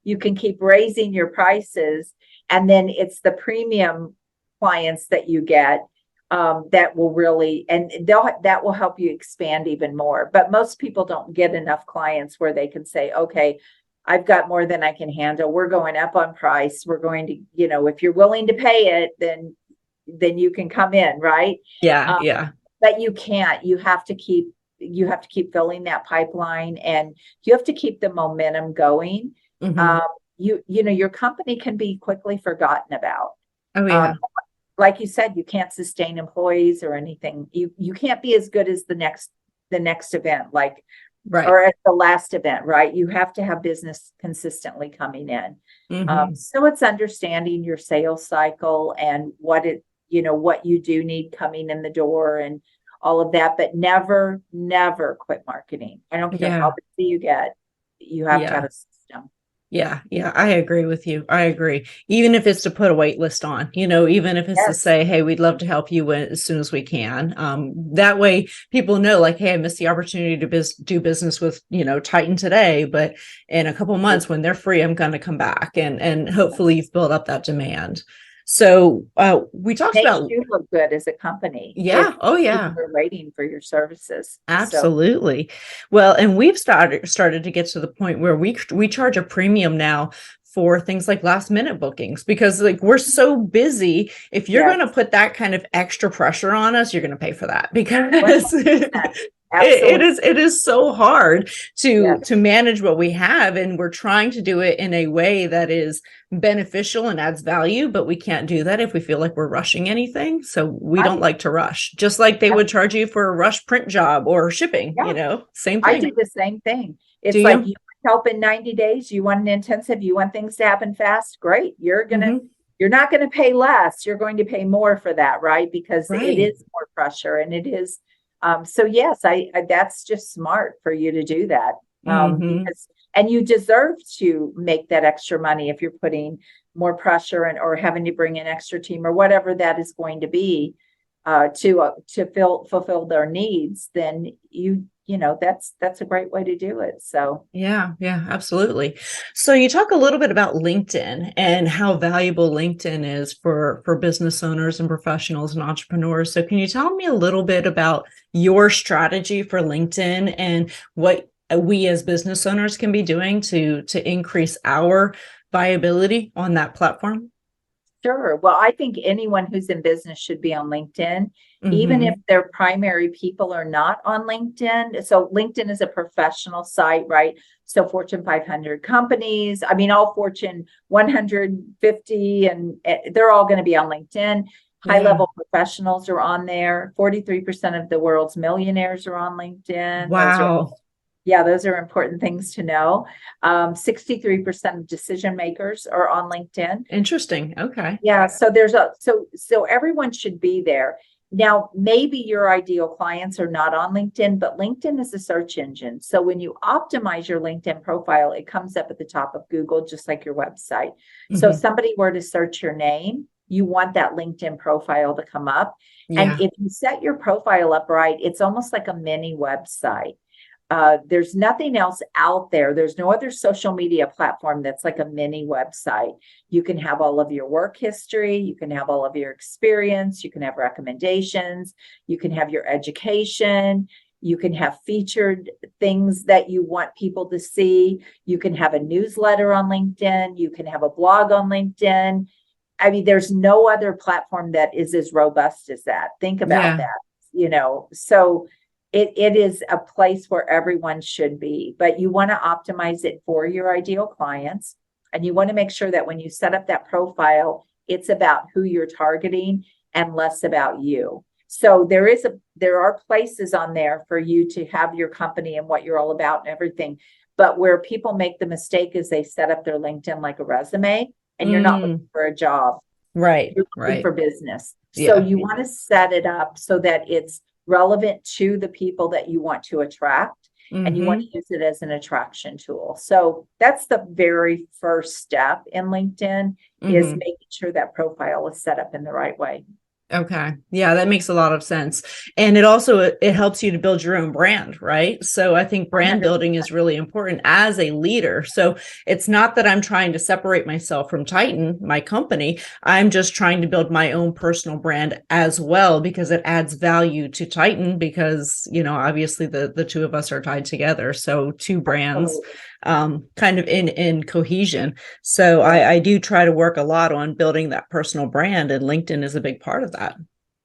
you can keep raising your prices, and then it's the premium clients that you get that will really, and that will help you expand even more. But most people don't get enough clients where they can say, okay, I've got more than I can handle. We're going up on price. We're going to, if you're willing to pay it, then you can come in, right? Yeah. Yeah. But you can't. You have to keep you have to keep filling that pipeline, and you have to keep the momentum going. Mm-hmm. Your company can be quickly forgotten about. Oh, yeah. Like you said, you can't sustain employees or anything. You can't be as good as the next event, like, Right. or at the last event, right? You have to have business consistently coming in. Mm-hmm. So it's understanding your sales cycle and what you do need coming in the door and all of that, but never quit marketing. I don't care how busy you get, you have to have a system. Yeah, I agree with you. I agree. Even if it's to put a wait list on, even if it's to say, hey, we'd love to help you as soon as we can. That way people know, like, hey, I missed the opportunity to do business with, Titan today, but in a couple months when they're free, I'm going to come back, and hopefully you've built up that demand. So we talked about you look good as a company. Yeah. Oh, yeah. We're waiting for your services. Absolutely. Well, and we've started to get to the point where we charge a premium now for things like last minute bookings, because like we're so busy. If you're going to put that kind of extra pressure on us, you're going to pay for that, because it is so hard to manage what we have, and we're trying to do it in a way that is beneficial and adds value, but we can't do that if we feel like we're rushing anything. So we don't like to rush, just like they would charge you for a rush print job or shipping. Same thing. I do the same thing. It's like, you help in 90 days, you want an intensive, you want things to happen fast, great. You're not going to pay less, you're going to pay more for that, right? Because it is more pressure, and it is so yes, I that's just smart for you to do that. Because, and you deserve to make that extra money if you're putting more pressure or having to bring an extra team or whatever that is going to be to fulfill their needs. Then that's a great way to do it. So yeah, absolutely. So you talk a little bit about LinkedIn and how valuable LinkedIn is for business owners and professionals and entrepreneurs. So can you tell me a little bit about your strategy for LinkedIn and what we as business owners can be doing to increase our viability on that platform? Sure. Well, I think anyone who's in business should be on LinkedIn, even if their primary people are not on LinkedIn. So LinkedIn is a professional site, right? So Fortune 500 companies, all Fortune 150, and they're all going to be on LinkedIn. High-level professionals are on there. 43% of the world's millionaires are on LinkedIn. Wow. Those are important things to know. 63% of decision makers are on LinkedIn. Interesting. Okay. Yeah. So so everyone should be there. Now, maybe your ideal clients are not on LinkedIn, but LinkedIn is a search engine. So when you optimize your LinkedIn profile, it comes up at the top of Google, just like your website. So if somebody were to search your name, you want that LinkedIn profile to come up. And if you set your profile up right, it's almost like a mini website. There's nothing else out there. There's no other social media platform that's like a mini website. You can have all of your work history. You can have all of your experience. You can have recommendations. You can have your education. You can have featured things that you want people to see. You can have a newsletter on LinkedIn. You can have a blog on LinkedIn. There's no other platform that is as robust as that. Think about that, so it is a place where everyone should be, but you want to optimize it for your ideal clients. And you want to make sure that when you set up that profile, it's about who you're targeting and less about you. So there are places on there for you to have your company and what you're all about and everything. But where people make the mistake is they set up their LinkedIn like a resume, and you're not looking for a job. Right. You're looking for business. So you want to set it up so that it's relevant to the people that you want to attract, and you want to use it as an attraction tool. So that's the very first step in LinkedIn, is making sure that profile is set up in the right way. Okay. Yeah, that makes a lot of sense. And it helps you to build your own brand, right? So I think brand 100%. Building is really important as a leader. So it's not that I'm trying to separate myself from Titan, my company. I'm just trying to build my own personal brand as well, because it adds value to Titan, because, obviously the two of us are tied together. So two brands, kind of in cohesion. So I do try to work a lot on building that personal brand, and LinkedIn is a big part of that.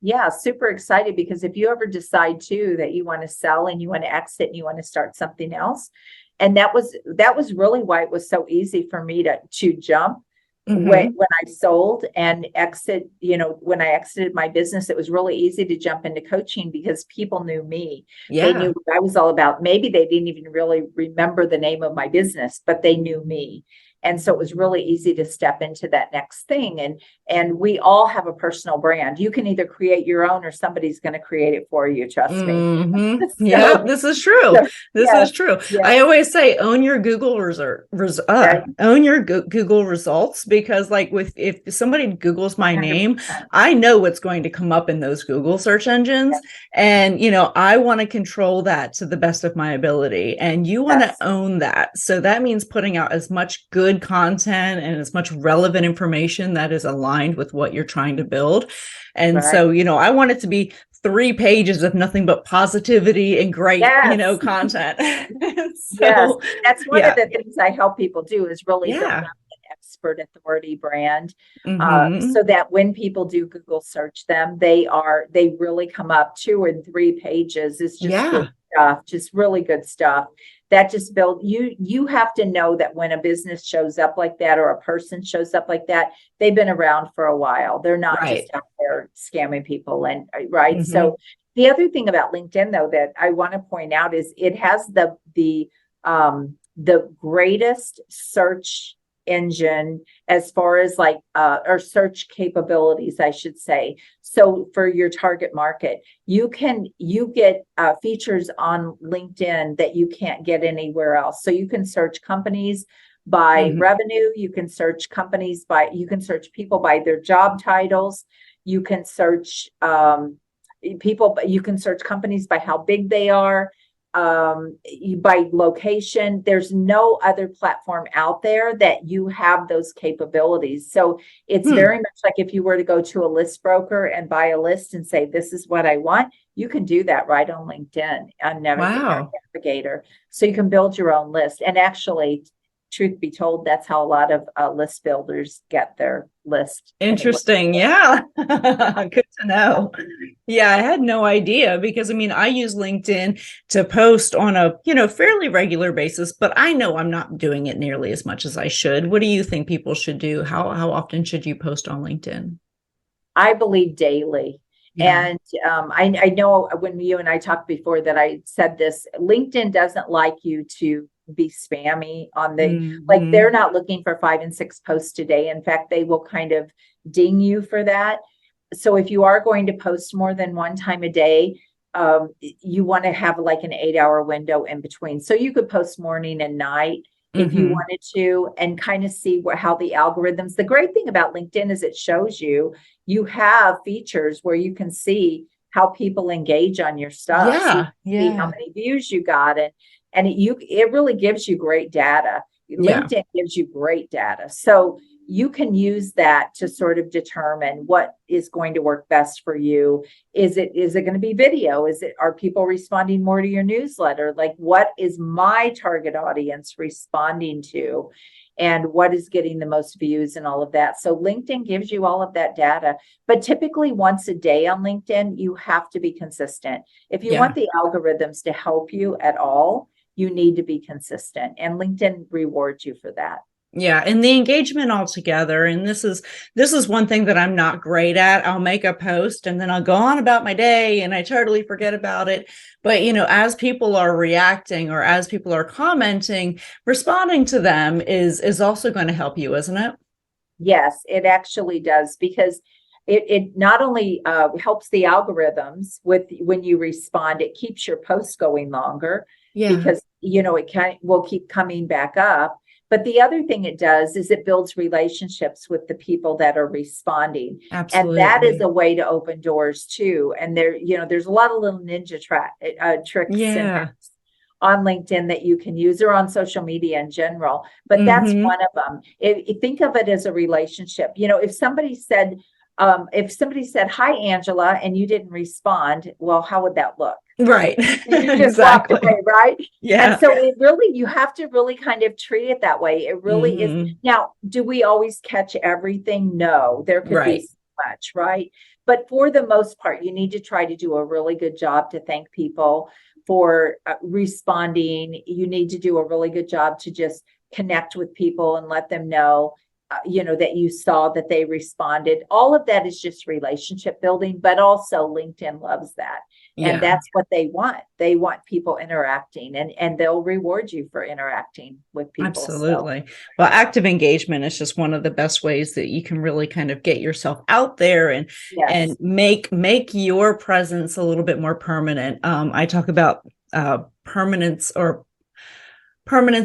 Yeah, super excited, because if you ever decide too that you want to sell and you want to exit and you want to start something else, and that was really why it was so easy for me to jump when I sold and exit, when I exited my business, it was really easy to jump into coaching because people knew me. They knew what I was all about. Maybe they didn't even really remember the name of my business, but they knew me. And so it was really easy to step into that next thing. And we all have a personal brand. You can either create your own or somebody's going to create it for you. Trust me. Yeah, this is true. This is true. I always say, own your Google own your Google results, because like if somebody Googles my name, 100%. I know what's going to come up in those Google search engines. And, I want to control that to the best of my ability. And you want to own that. So that means putting out as much good content and as much relevant information that is aligned with what you're trying to build. And so, I want it to be 3 pages of nothing but positivity and great, content. That's one of the things I help people do, is really build up an expert authority brand, so that when people do Google search them, they really come up 2 and 3 pages. It's just good stuff, just really good stuff. That just build you have to know that when a business shows up like that, or a person shows up like that, they've been around for a while. They're not just out there scamming people. And so the other thing about LinkedIn, though, that I want to point out is it has the greatest search engine as far as or search capabilities, I should say. So for your target market, you get features on LinkedIn that you can't get anywhere else. So you can search companies by revenue. You can search people by their job titles. You can search you can search companies by how big they are. By location. There's no other platform out there that you have those capabilities. So it's very much like if you were to go to a list broker and buy a list and say, this is what I want, you can do that right on LinkedIn on Navigator. So you can build your own list. And actually, truth be told, that's how a lot of list builders get their list. Interesting. Yeah. Good to know. Yeah, I had no idea, because I use LinkedIn to post on a, fairly regular basis, but I know I'm not doing it nearly as much as I should. What do you think people should do? How often should you post on LinkedIn? I believe daily. And I know when you and I talked before that I said this, LinkedIn doesn't like you to be spammy on they're not looking for 5 and 6 posts a day. In fact, they will kind of ding you for that. So if you are going to post more than one time a day, you want to have like an 8-hour window in between. So you could post morning and night if you wanted to, and kind of see how the algorithms. The great thing about LinkedIn is it shows you have features where you can see how people engage on your stuff. So you can see how many views you got, and it really gives you great data. LinkedIn gives you great data. So you can use that to sort of determine what is going to work best for you. Is it going to be video? Are people responding more to your newsletter? Like, what is my target audience responding to? And what is getting the most views and all of that. So LinkedIn gives you all of that data, but typically once a day on LinkedIn, you have to be consistent. If you want the algorithms to help you at all, you need to be consistent, and LinkedIn rewards you for that. Yeah. And the engagement altogether. And this is one thing that I'm not great at. I'll make a post and then I'll go on about my day and I totally forget about it. But, as people are reacting or as people are commenting, responding to them is also going to help you, isn't it? Yes, it actually does, because it not only helps the algorithms when you respond, it keeps your posts going longer because, it will keep coming back up. But the other thing it does is it builds relationships with the people that are responding. Absolutely. And that is a way to open doors too. And there's a lot of little ninja tricks on LinkedIn that you can use, or on social media in general. But that's one of them. Think of it as a relationship. If somebody said, hi, Angela, and you didn't respond, well, how would that look? Right. You just walked away, right? Yeah. And so you have to really kind of treat it that way. It really is. Now, do we always catch everything? No, there could be so much, right? but for the most part, you need to try to do a really good job to thank people for responding. You need to do a really good job to just connect with people and let them know, that you saw that they responded. All of that is just relationship building, but also LinkedIn loves that. And that's what they want. They want people interacting, and they'll reward you for interacting with people. Absolutely. So. Well, active engagement is just one of the best ways that you can really kind of get yourself out there and make your presence a little bit more permanent. I talk about permanence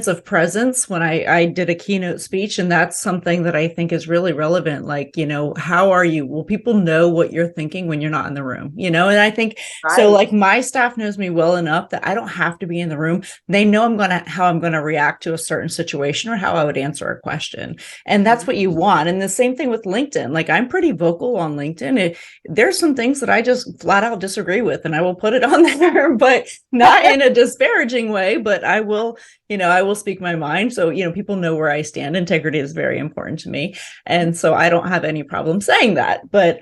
of presence when I did a keynote speech, and that's something that I think is really relevant. Like, how are you? Will people know what you're thinking when you're not in the room? And I think so, like, my staff knows me well enough that I don't have to be in the room. They know how I'm going to react to a certain situation or how I would answer a question. And that's what you want. And the same thing with LinkedIn. Like, I'm pretty vocal on LinkedIn. There's some things that I just flat out disagree with, and I will put it on there, but not in a disparaging way, but I will, I will speak my mind. So, people know where I stand. Integrity is very important to me. And so I don't have any problem saying that. But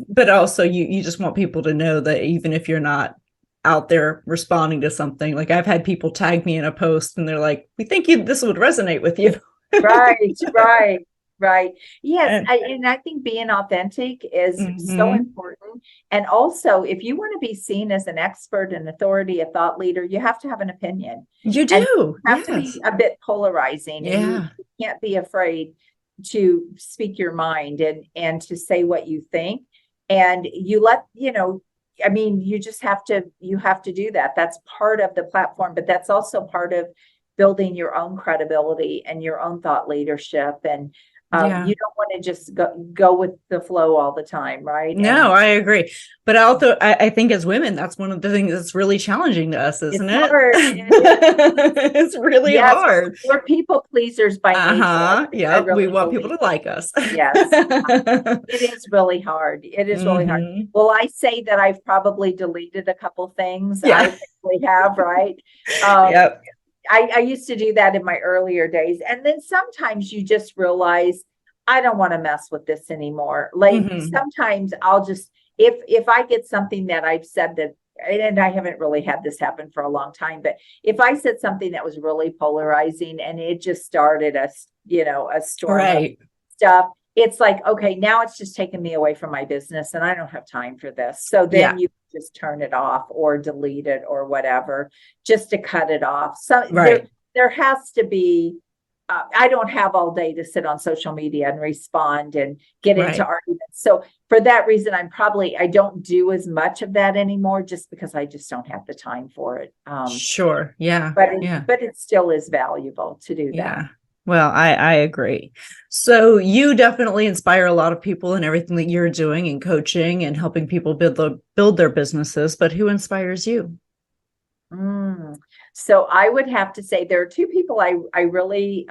but also you just want people to know that even if you're not out there responding to something, like I've had people tag me in a post and they're like, we think this would resonate with you. Right. Yes. And I think being authentic is so important. And also, if you want to be seen as an expert, an authority, a thought leader, you have to have an opinion. You do. And you have to be a bit polarizing. Yeah. And you can't be afraid to speak your mind and to say what you think. And you just have to do that. That's part of the platform, but that's also part of building your own credibility and your own thought leadership. And you don't want to just go with the flow all the time, right? No, I agree. But also, I think as women, that's one of the things that's really challenging to us, isn't it? Hard. It's really hard. We're people pleasers by nature. Yeah, we want people to like us. Yes. It is really hard. It is really hard. Well, I say that I've probably deleted a couple things. Yeah. I think we have, right? Yep. I used to do that in my earlier days. And then sometimes you just realize, I don't want to mess with this anymore. Like sometimes I'll just, if I get something that I've said that, and I haven't really had this happen for a long time, but if I said something that was really polarizing and it just started a storm of stuff, it's like, okay, now it's just taking me away from my business and I don't have time for this. So then you just turn it off or delete it or whatever, just to cut it off. So there has to be, I don't have all day to sit on social media and respond and get into arguments. So for that reason, I don't do as much of that anymore just because I just don't have the time for it. Sure. Yeah. But it still is valuable to do that. Well, I agree. So you definitely inspire a lot of people in everything that you're doing and coaching and helping people build their businesses. But who inspires you? So I would have to say there are two people I really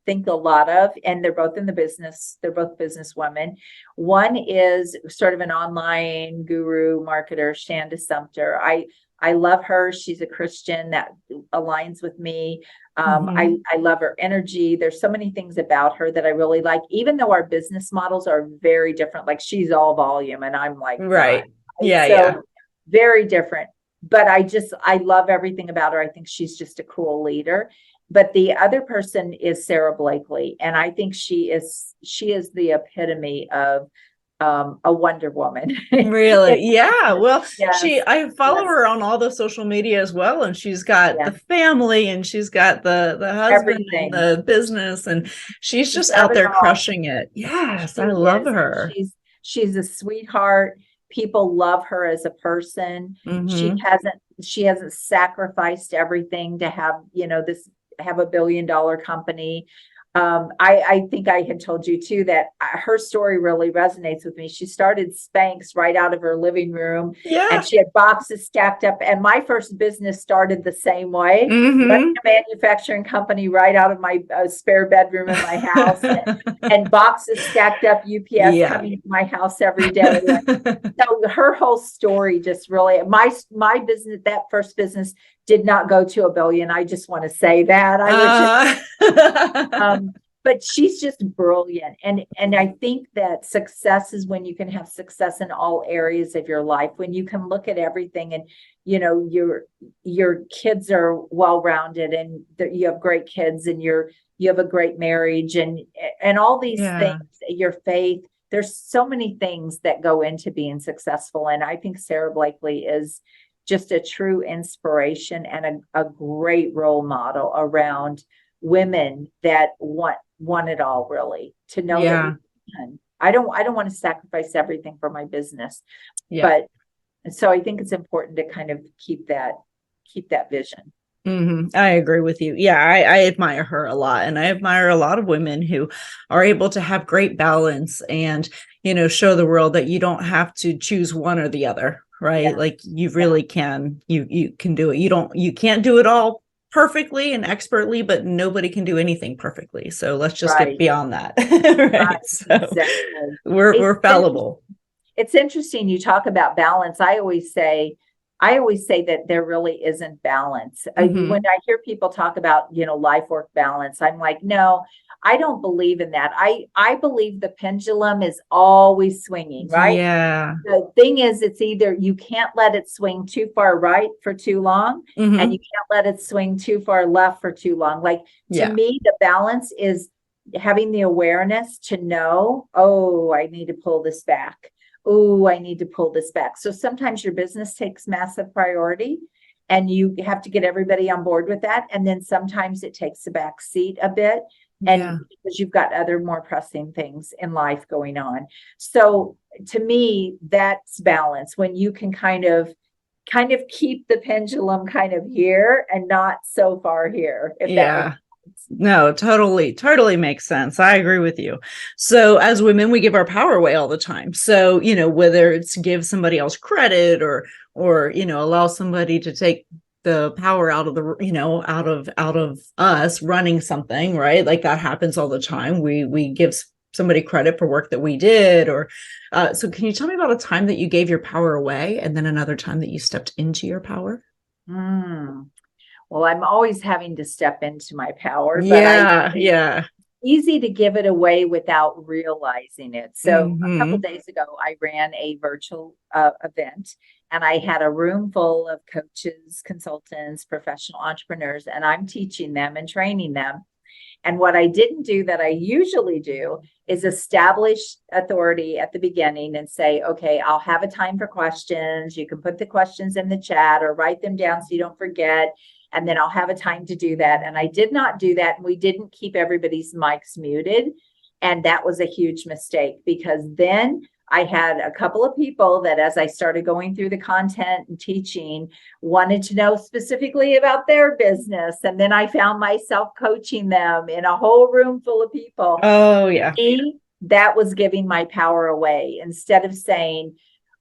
think a lot of, and they're both in the business. They're both businesswomen. One is sort of an online guru marketer, Shanda Sumter. I love her. She's a Christian that aligns with me. I love her energy. There's so many things about her that I really like, even though our business models are very different. Like she's all volume and I'm like, very different. But I love everything about her. I think she's just a cool leader. But the other person is Sarah Blakely. And I think she is the epitome of a Wonder Woman. Really? Yeah. Well, I follow her on all the social media as well. And she's got the family and she's got the husband and the business, and she's just out there crushing it. Yes. I love her. She's a sweetheart. People love her as a person. She hasn't sacrificed everything to have, have $1 billion company. I think I had told you too that her story really resonates with me. She started Spanx right out of her living room, and she had boxes stacked up. And my first business started the same way, running a manufacturing company right out of my spare bedroom in my house, and boxes stacked up, UPS coming to my house every day. So her whole story just really, my business, that first business did not go to $1 billion. I just want to say that. but she's just brilliant. And I think that success is when you can have success in all areas of your life, when you can look at everything and, you know, your kids are well-rounded and you have great kids and you have a great marriage and all these things, your faith. There's so many things that go into being successful. And I think Sarah Blakely is just a true inspiration and a great role model around women that want it all, really, to know that we can. I don't want to sacrifice everything for my business, but so I think it's important to kind of keep that vision. Mm-hmm. I agree with you. Yeah, I admire her a lot, and I admire a lot of women who are able to have great balance and, you know, show the world that you don't have to choose one or the other, right? Yeah. Like you really can, you can do it. You can't do it all perfectly and expertly, but nobody can do anything perfectly. So let's just get beyond that. Right. So exactly. We're fallible. It's interesting. You talk about balance. I always say that there really isn't balance. When I hear people talk about, you know, life work balance, I'm like, no, I don't believe in that. I believe the pendulum is always swinging, right? Yeah. The thing is, it's either you can't let it swing too far right for too long, and you can't let it swing too far left for too long. Like to me, the balance is having the awareness to know, oh, I need to pull this back. Oh, I need to pull this back. So sometimes your business takes massive priority and you have to get everybody on board with that. And then sometimes it takes a back seat a bit. And because you've got other more pressing things in life going on. So to me, that's balance, when you can kind of keep the pendulum kind of here and not so far here. If that No, totally makes sense. I agree with you. So as women, we give our power away all the time. So, you know, whether it's give somebody else credit or, you know, allow somebody to take the power out of the, you know, out of us running something, right? Like that happens all the time. We give somebody credit for work that we did, or, so can you tell me about a time that you gave your power away and then another time that you stepped into your power? Well, I'm always having to step into my power, but easy to give it away without realizing it. So a couple of days ago, I ran a virtual event, and I had a room full of coaches, consultants, professional entrepreneurs, and I'm teaching them and training them. And what I didn't do that I usually do is establish authority at the beginning and say, okay, I'll have a time for questions. You can put the questions in the chat or write them down so you don't forget. And then I'll have a time to do that. And I did not do that. And we didn't keep everybody's mics muted. And that was a huge mistake, because then I had a couple of people that, as I started going through the content and teaching, wanted to know specifically about their business. And then I found myself coaching them in a whole room full of people. Oh, yeah. That was giving my power away. Instead of saying,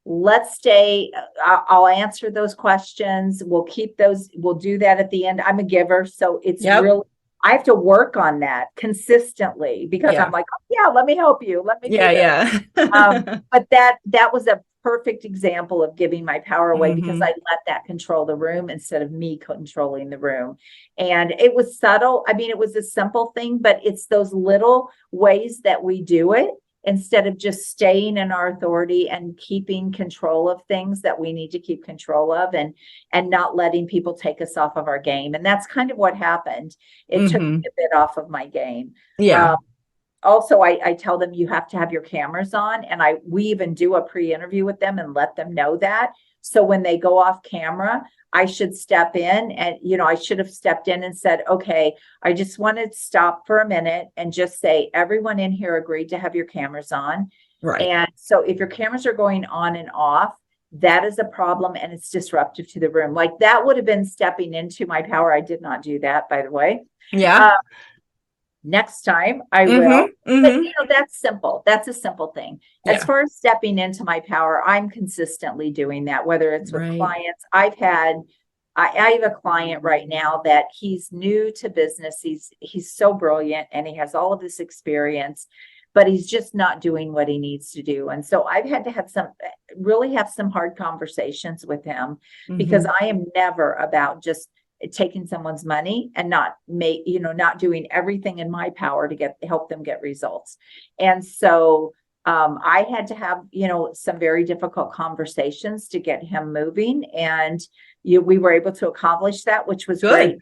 let's stay, I'll answer those questions. We'll keep those. We'll do that at the end. I'm a giver. So it's really, I have to work on that consistently, because I'm like, oh, yeah, let me help you. Let me do that. But that was a perfect example of giving my power away, because I let that control the room instead of me controlling the room. And it was subtle. I mean, it was a simple thing, but it's those little ways that we do it, instead of just staying in our authority and keeping control of things that we need to keep control of, and not letting people take us off of our game. And that's kind of what happened. It took me a bit off of my game. Also, I tell them you have to have your cameras on, and we even do a pre-interview with them and let them know that. So when they go off camera, I should step in, and, you know, I should have stepped in and said, okay, I just want to stop for a minute and just say, everyone in here agreed to have your cameras on. Right. And so if your cameras are going on and off, that is a problem, and it's disruptive to the room. Like that would have been stepping into my power. I did not do that, by the way. Next time I will. But, you know, that's simple. That's a simple thing. As far as stepping into my power, I'm consistently doing that, whether it's with clients. I have a client right now that he's new to business. He's so brilliant, and he has all of this experience, but he's just not doing what he needs to do. And so I've had to have some hard conversations with him, because I am never about just taking someone's money and not not doing everything in my power to help them get results. And so I had to have, some very difficult conversations to get him moving, and we were able to accomplish that, which was great.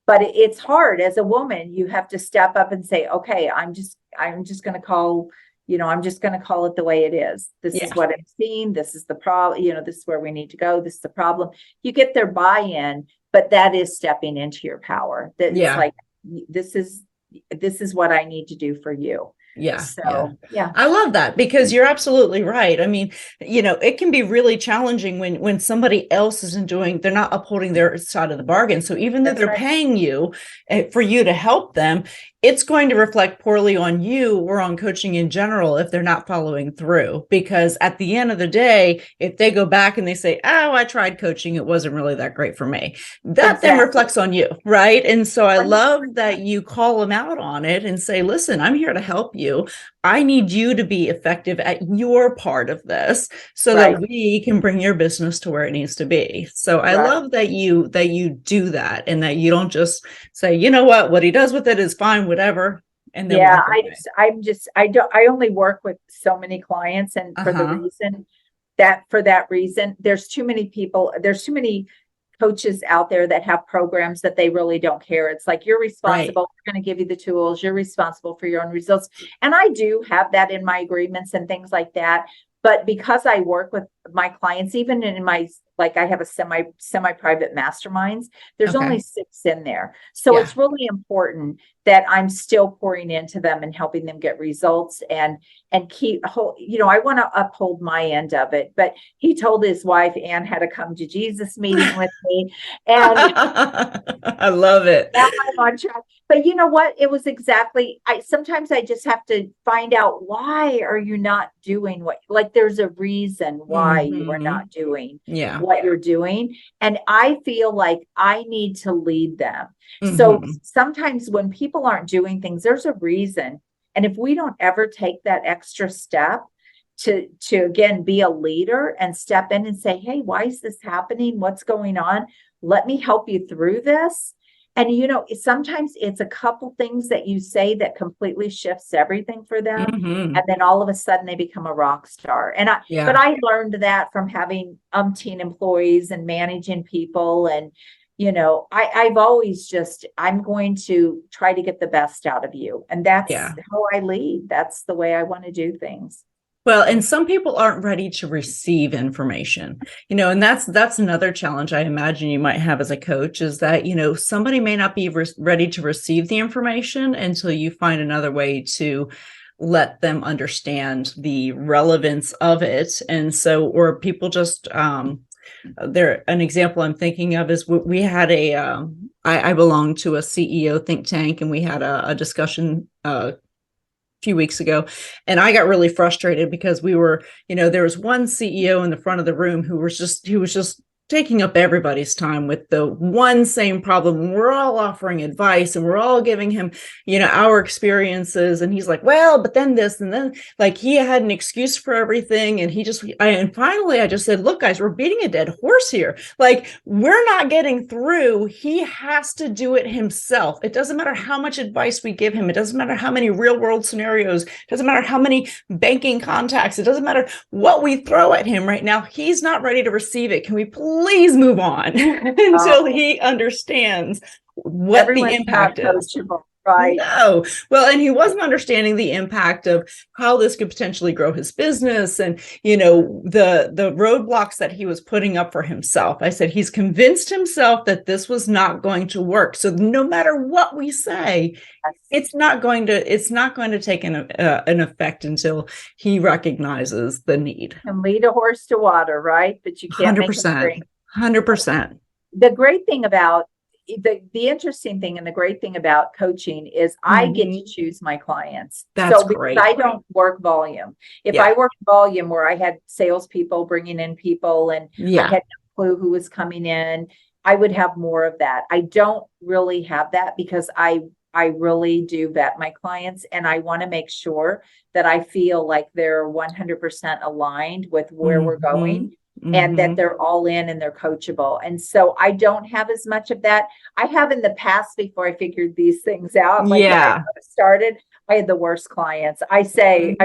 But it's hard as a woman. You have to step up and say, okay, I'm just going to call, I'm just going to call it the way it is. This is what I'm seeing. This is the problem. This is where we need to go. This is the problem. You get their buy-in, but that is stepping into your power. It's like, this is what I need to do for you. Yeah. So, yeah. I love that, because you're absolutely right. I mean, it can be really challenging when somebody else isn't they're not upholding their side of the bargain. So even though they're paying you for you to help them, it's going to reflect poorly on you or on coaching in general if they're not following through. Because at the end of the day, if they go back and they say, oh, I tried coaching, it wasn't really that great for me, that then reflects on you, right? And so I love that you call them out on it and say, listen, I'm here to help you. I need you to be effective at your part of this so that we can bring your business to where it needs to be. So I love that you do that, and that you don't just say, you know what he does with it is fine, whatever. And then I only work with so many clients, and for that reason, there's too many people, there's too many coaches out there that have programs that they really don't care. It's like, you're responsible. We're going to give you the tools. You're responsible for your own results. And I do have that in my agreements and things like that. But because I work with my clients, even in my, I have a semi-private masterminds, there's only 6 in there. So it's really important that I'm still pouring into them and helping them get results and keep, I want to uphold my end of it. But he told his wife, Ann, had to come to Jesus meeting with me. And I love it. Now I'm on track. But you know what? It was sometimes I just have to find out, why are you not doing there's a reason why you are not doing what you're doing. And I feel like I need to lead them. So sometimes when people aren't doing things, there's a reason. And if we don't ever take that extra step to again, be a leader and step in and say, hey, why is this happening? What's going on? Let me help you through this. And, sometimes it's a couple things that you say that completely shifts everything for them. And then all of a sudden they become a rock star. And but I learned that from having umpteen employees and managing people. And, I've always I'm going to try to get the best out of you. And that's how I lead. That's the way I want to do things. Well, and some people aren't ready to receive information, and that's another challenge I imagine you might have as a coach, is that, somebody may not be ready to receive the information until you find another way to let them understand the relevance of it. And so, or people just, an example I'm thinking of is we had I belong to a CEO think tank, and we had a discussion, few weeks ago, and I got really frustrated because we were, there was one CEO in the front of the room who was just taking up everybody's time with the one same problem. We're all offering advice and we're all giving him, our experiences. And he's like, well, but then this, and then he had an excuse for everything. And and finally I just said, look, guys, we're beating a dead horse here. We're not getting through. He has to do it himself. It doesn't matter how much advice we give him. It doesn't matter how many real world scenarios. It doesn't matter how many banking contacts. It doesn't matter what we throw at him right now. He's not ready to receive it. Can we please move on until he understands what the impact is? Right. No. Well, and he wasn't understanding the impact of how this could potentially grow his business and, the roadblocks that he was putting up for himself. I said, he's convinced himself that this was not going to work. So no matter what we say, it's not going to take an effect until he recognizes the need. And lead a horse to water, right? But you can't 100%. 100%. The great thing about the interesting thing and the great thing about coaching is I get to choose my clients. That's great. I don't work volume. If I work volume where I had salespeople bringing in people and I had no clue who was coming in, I would have more of that. I don't really have that because I really do vet my clients, and I want to make sure that I feel like they're 100% aligned with where we're going. and that they're all in and they're coachable. And so I don't have as much of that. I have in the past before I figured these things out. Like when I started, I had the worst clients. I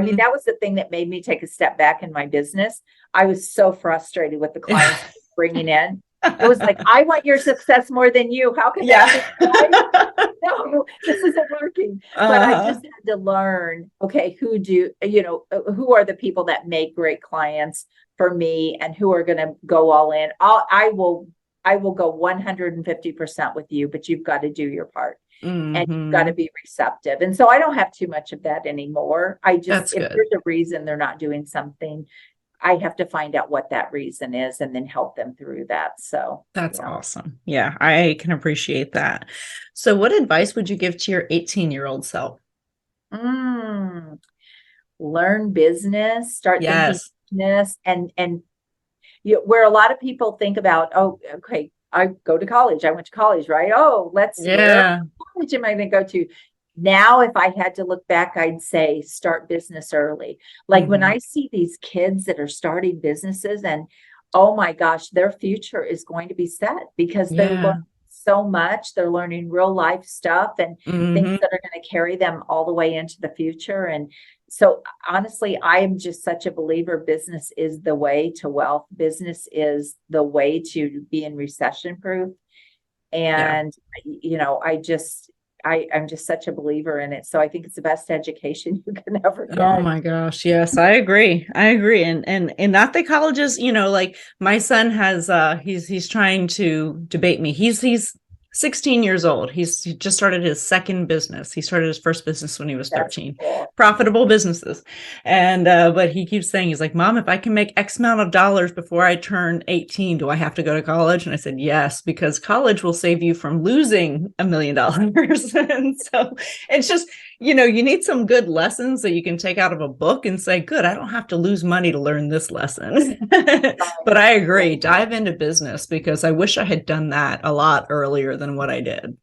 mean, that was the thing that made me take a step back in my business. I was so frustrated with the clients bringing in. It was like, I want your success more than you. How can that be right? No, this isn't working. But I just had to learn, okay, who are the people that make great clients for me and who are going to go all in. I will go 150% with you, but you've got to do your part. And you've got to be receptive. And so I don't have too much of that anymore. If there's a reason they're not doing something, I have to find out what that reason is and then help them through that. So that's awesome. Yeah, I can appreciate that. So what advice would you give to your 18-year-old self? Learn business, start thinking business, and where a lot of people think about, oh, okay, I go to college. I went to college, right? Oh, where college am I going to go to? Now, if I had to look back, I'd say start business early. Like when I see these kids that are starting businesses and, oh my gosh, their future is going to be set because they're learning so much. They're learning real life stuff and things that are going to carry them all the way into the future. And so honestly, I am just such a believer. Business is the way to wealth. Business is the way to be in recession proof. And, I'm just such a believer in it. So I think it's the best education you can ever get. Oh my gosh. Yes, I agree. And not the colleges, like my son has, he's trying to debate me. He's 16 years old. He just started his second business. He started his first business when he was 13. Cool. Profitable businesses. And, but he keeps saying, he's like, Mom, if I can make X amount of dollars before I turn 18, do I have to go to college? And I said, yes, because college will save you from losing $1 million. And so it's just, you need some good lessons that you can take out of a book and say, good, I don't have to lose money to learn this lesson. But I agree. Dive into business because I wish I had done that a lot earlier than what I did.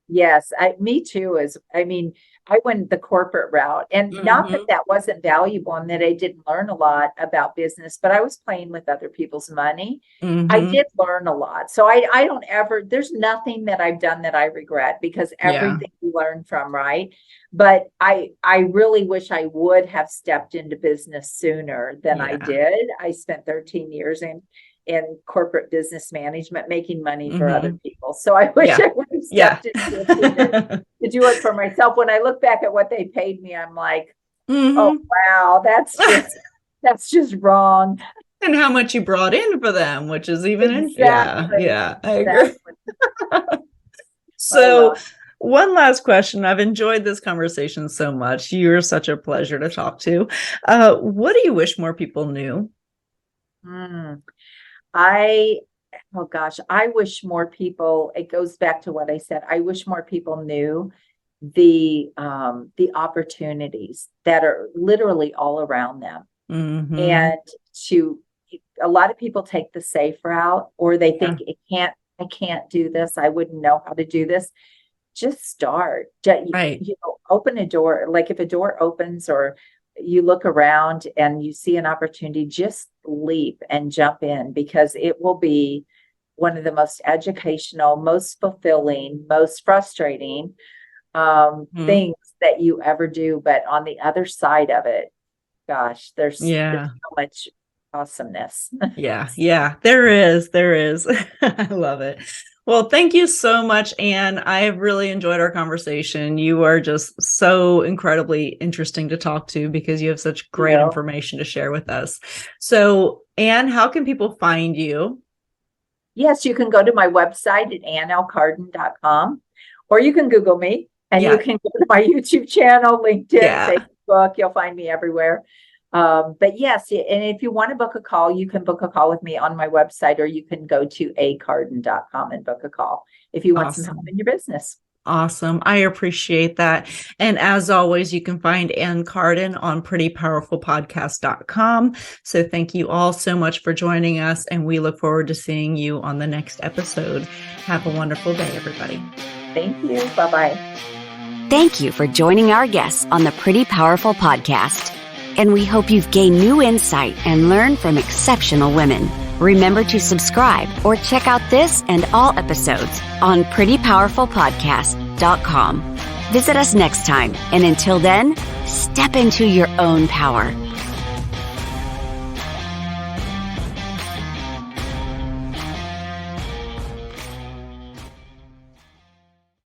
Yes, me too. I went the corporate route, and not that wasn't valuable and that I didn't learn a lot about business, but I was playing with other people's money. I did learn a lot. So there's nothing that I've done that I regret because everything you learn from, right? But I really wish I would have stepped into business sooner than I did. I spent 13 years in corporate business management, making money for other people. So I wish I would have stepped into it to do it for myself. When I look back at what they paid me, I'm like, oh, wow, that's just wrong. And how much you brought in for them, which is even, I agree. So one last question. I've enjoyed this conversation so much. You're such a pleasure to talk to. What do you wish more people knew? I wish more people, it goes back to what I said. I wish more people knew the opportunities that are literally all around them. And a lot of people take the safe route, or they think I can't do this. I wouldn't know how to do this. Just start, open a door. Like if a door opens or you look around and you see an opportunity, just leap and jump in, because it will be one of the most educational, most fulfilling, most frustrating things that you ever do. But on the other side of it, gosh, there's so much awesomeness. There is. I love it. Well, thank you so much, Anne. I have really enjoyed our conversation. You are just so incredibly interesting to talk to because you have such great information to share with us. So, Anne, how can people find you? Yes, you can go to my website at annlcarden.com, or you can Google me, and you can go to my YouTube channel, LinkedIn, Facebook. You'll find me everywhere. But yes, and if you want to book a call, you can book a call with me on my website, or you can go to acarden.com and book a call if you want some help in your business. Awesome. I appreciate that. And as always, you can find Anne Carden on prettypowerfulpodcast.com. So thank you all so much for joining us, and we look forward to seeing you on the next episode. Have a wonderful day, everybody. Thank you. Bye-bye. Thank you for joining our guests on the Pretty Powerful Podcast. And we hope you've gained new insight and learned from exceptional women. Remember to subscribe or check out this and all episodes on prettypowerfulpodcast.com. Visit us next time, and until then, step into your own power.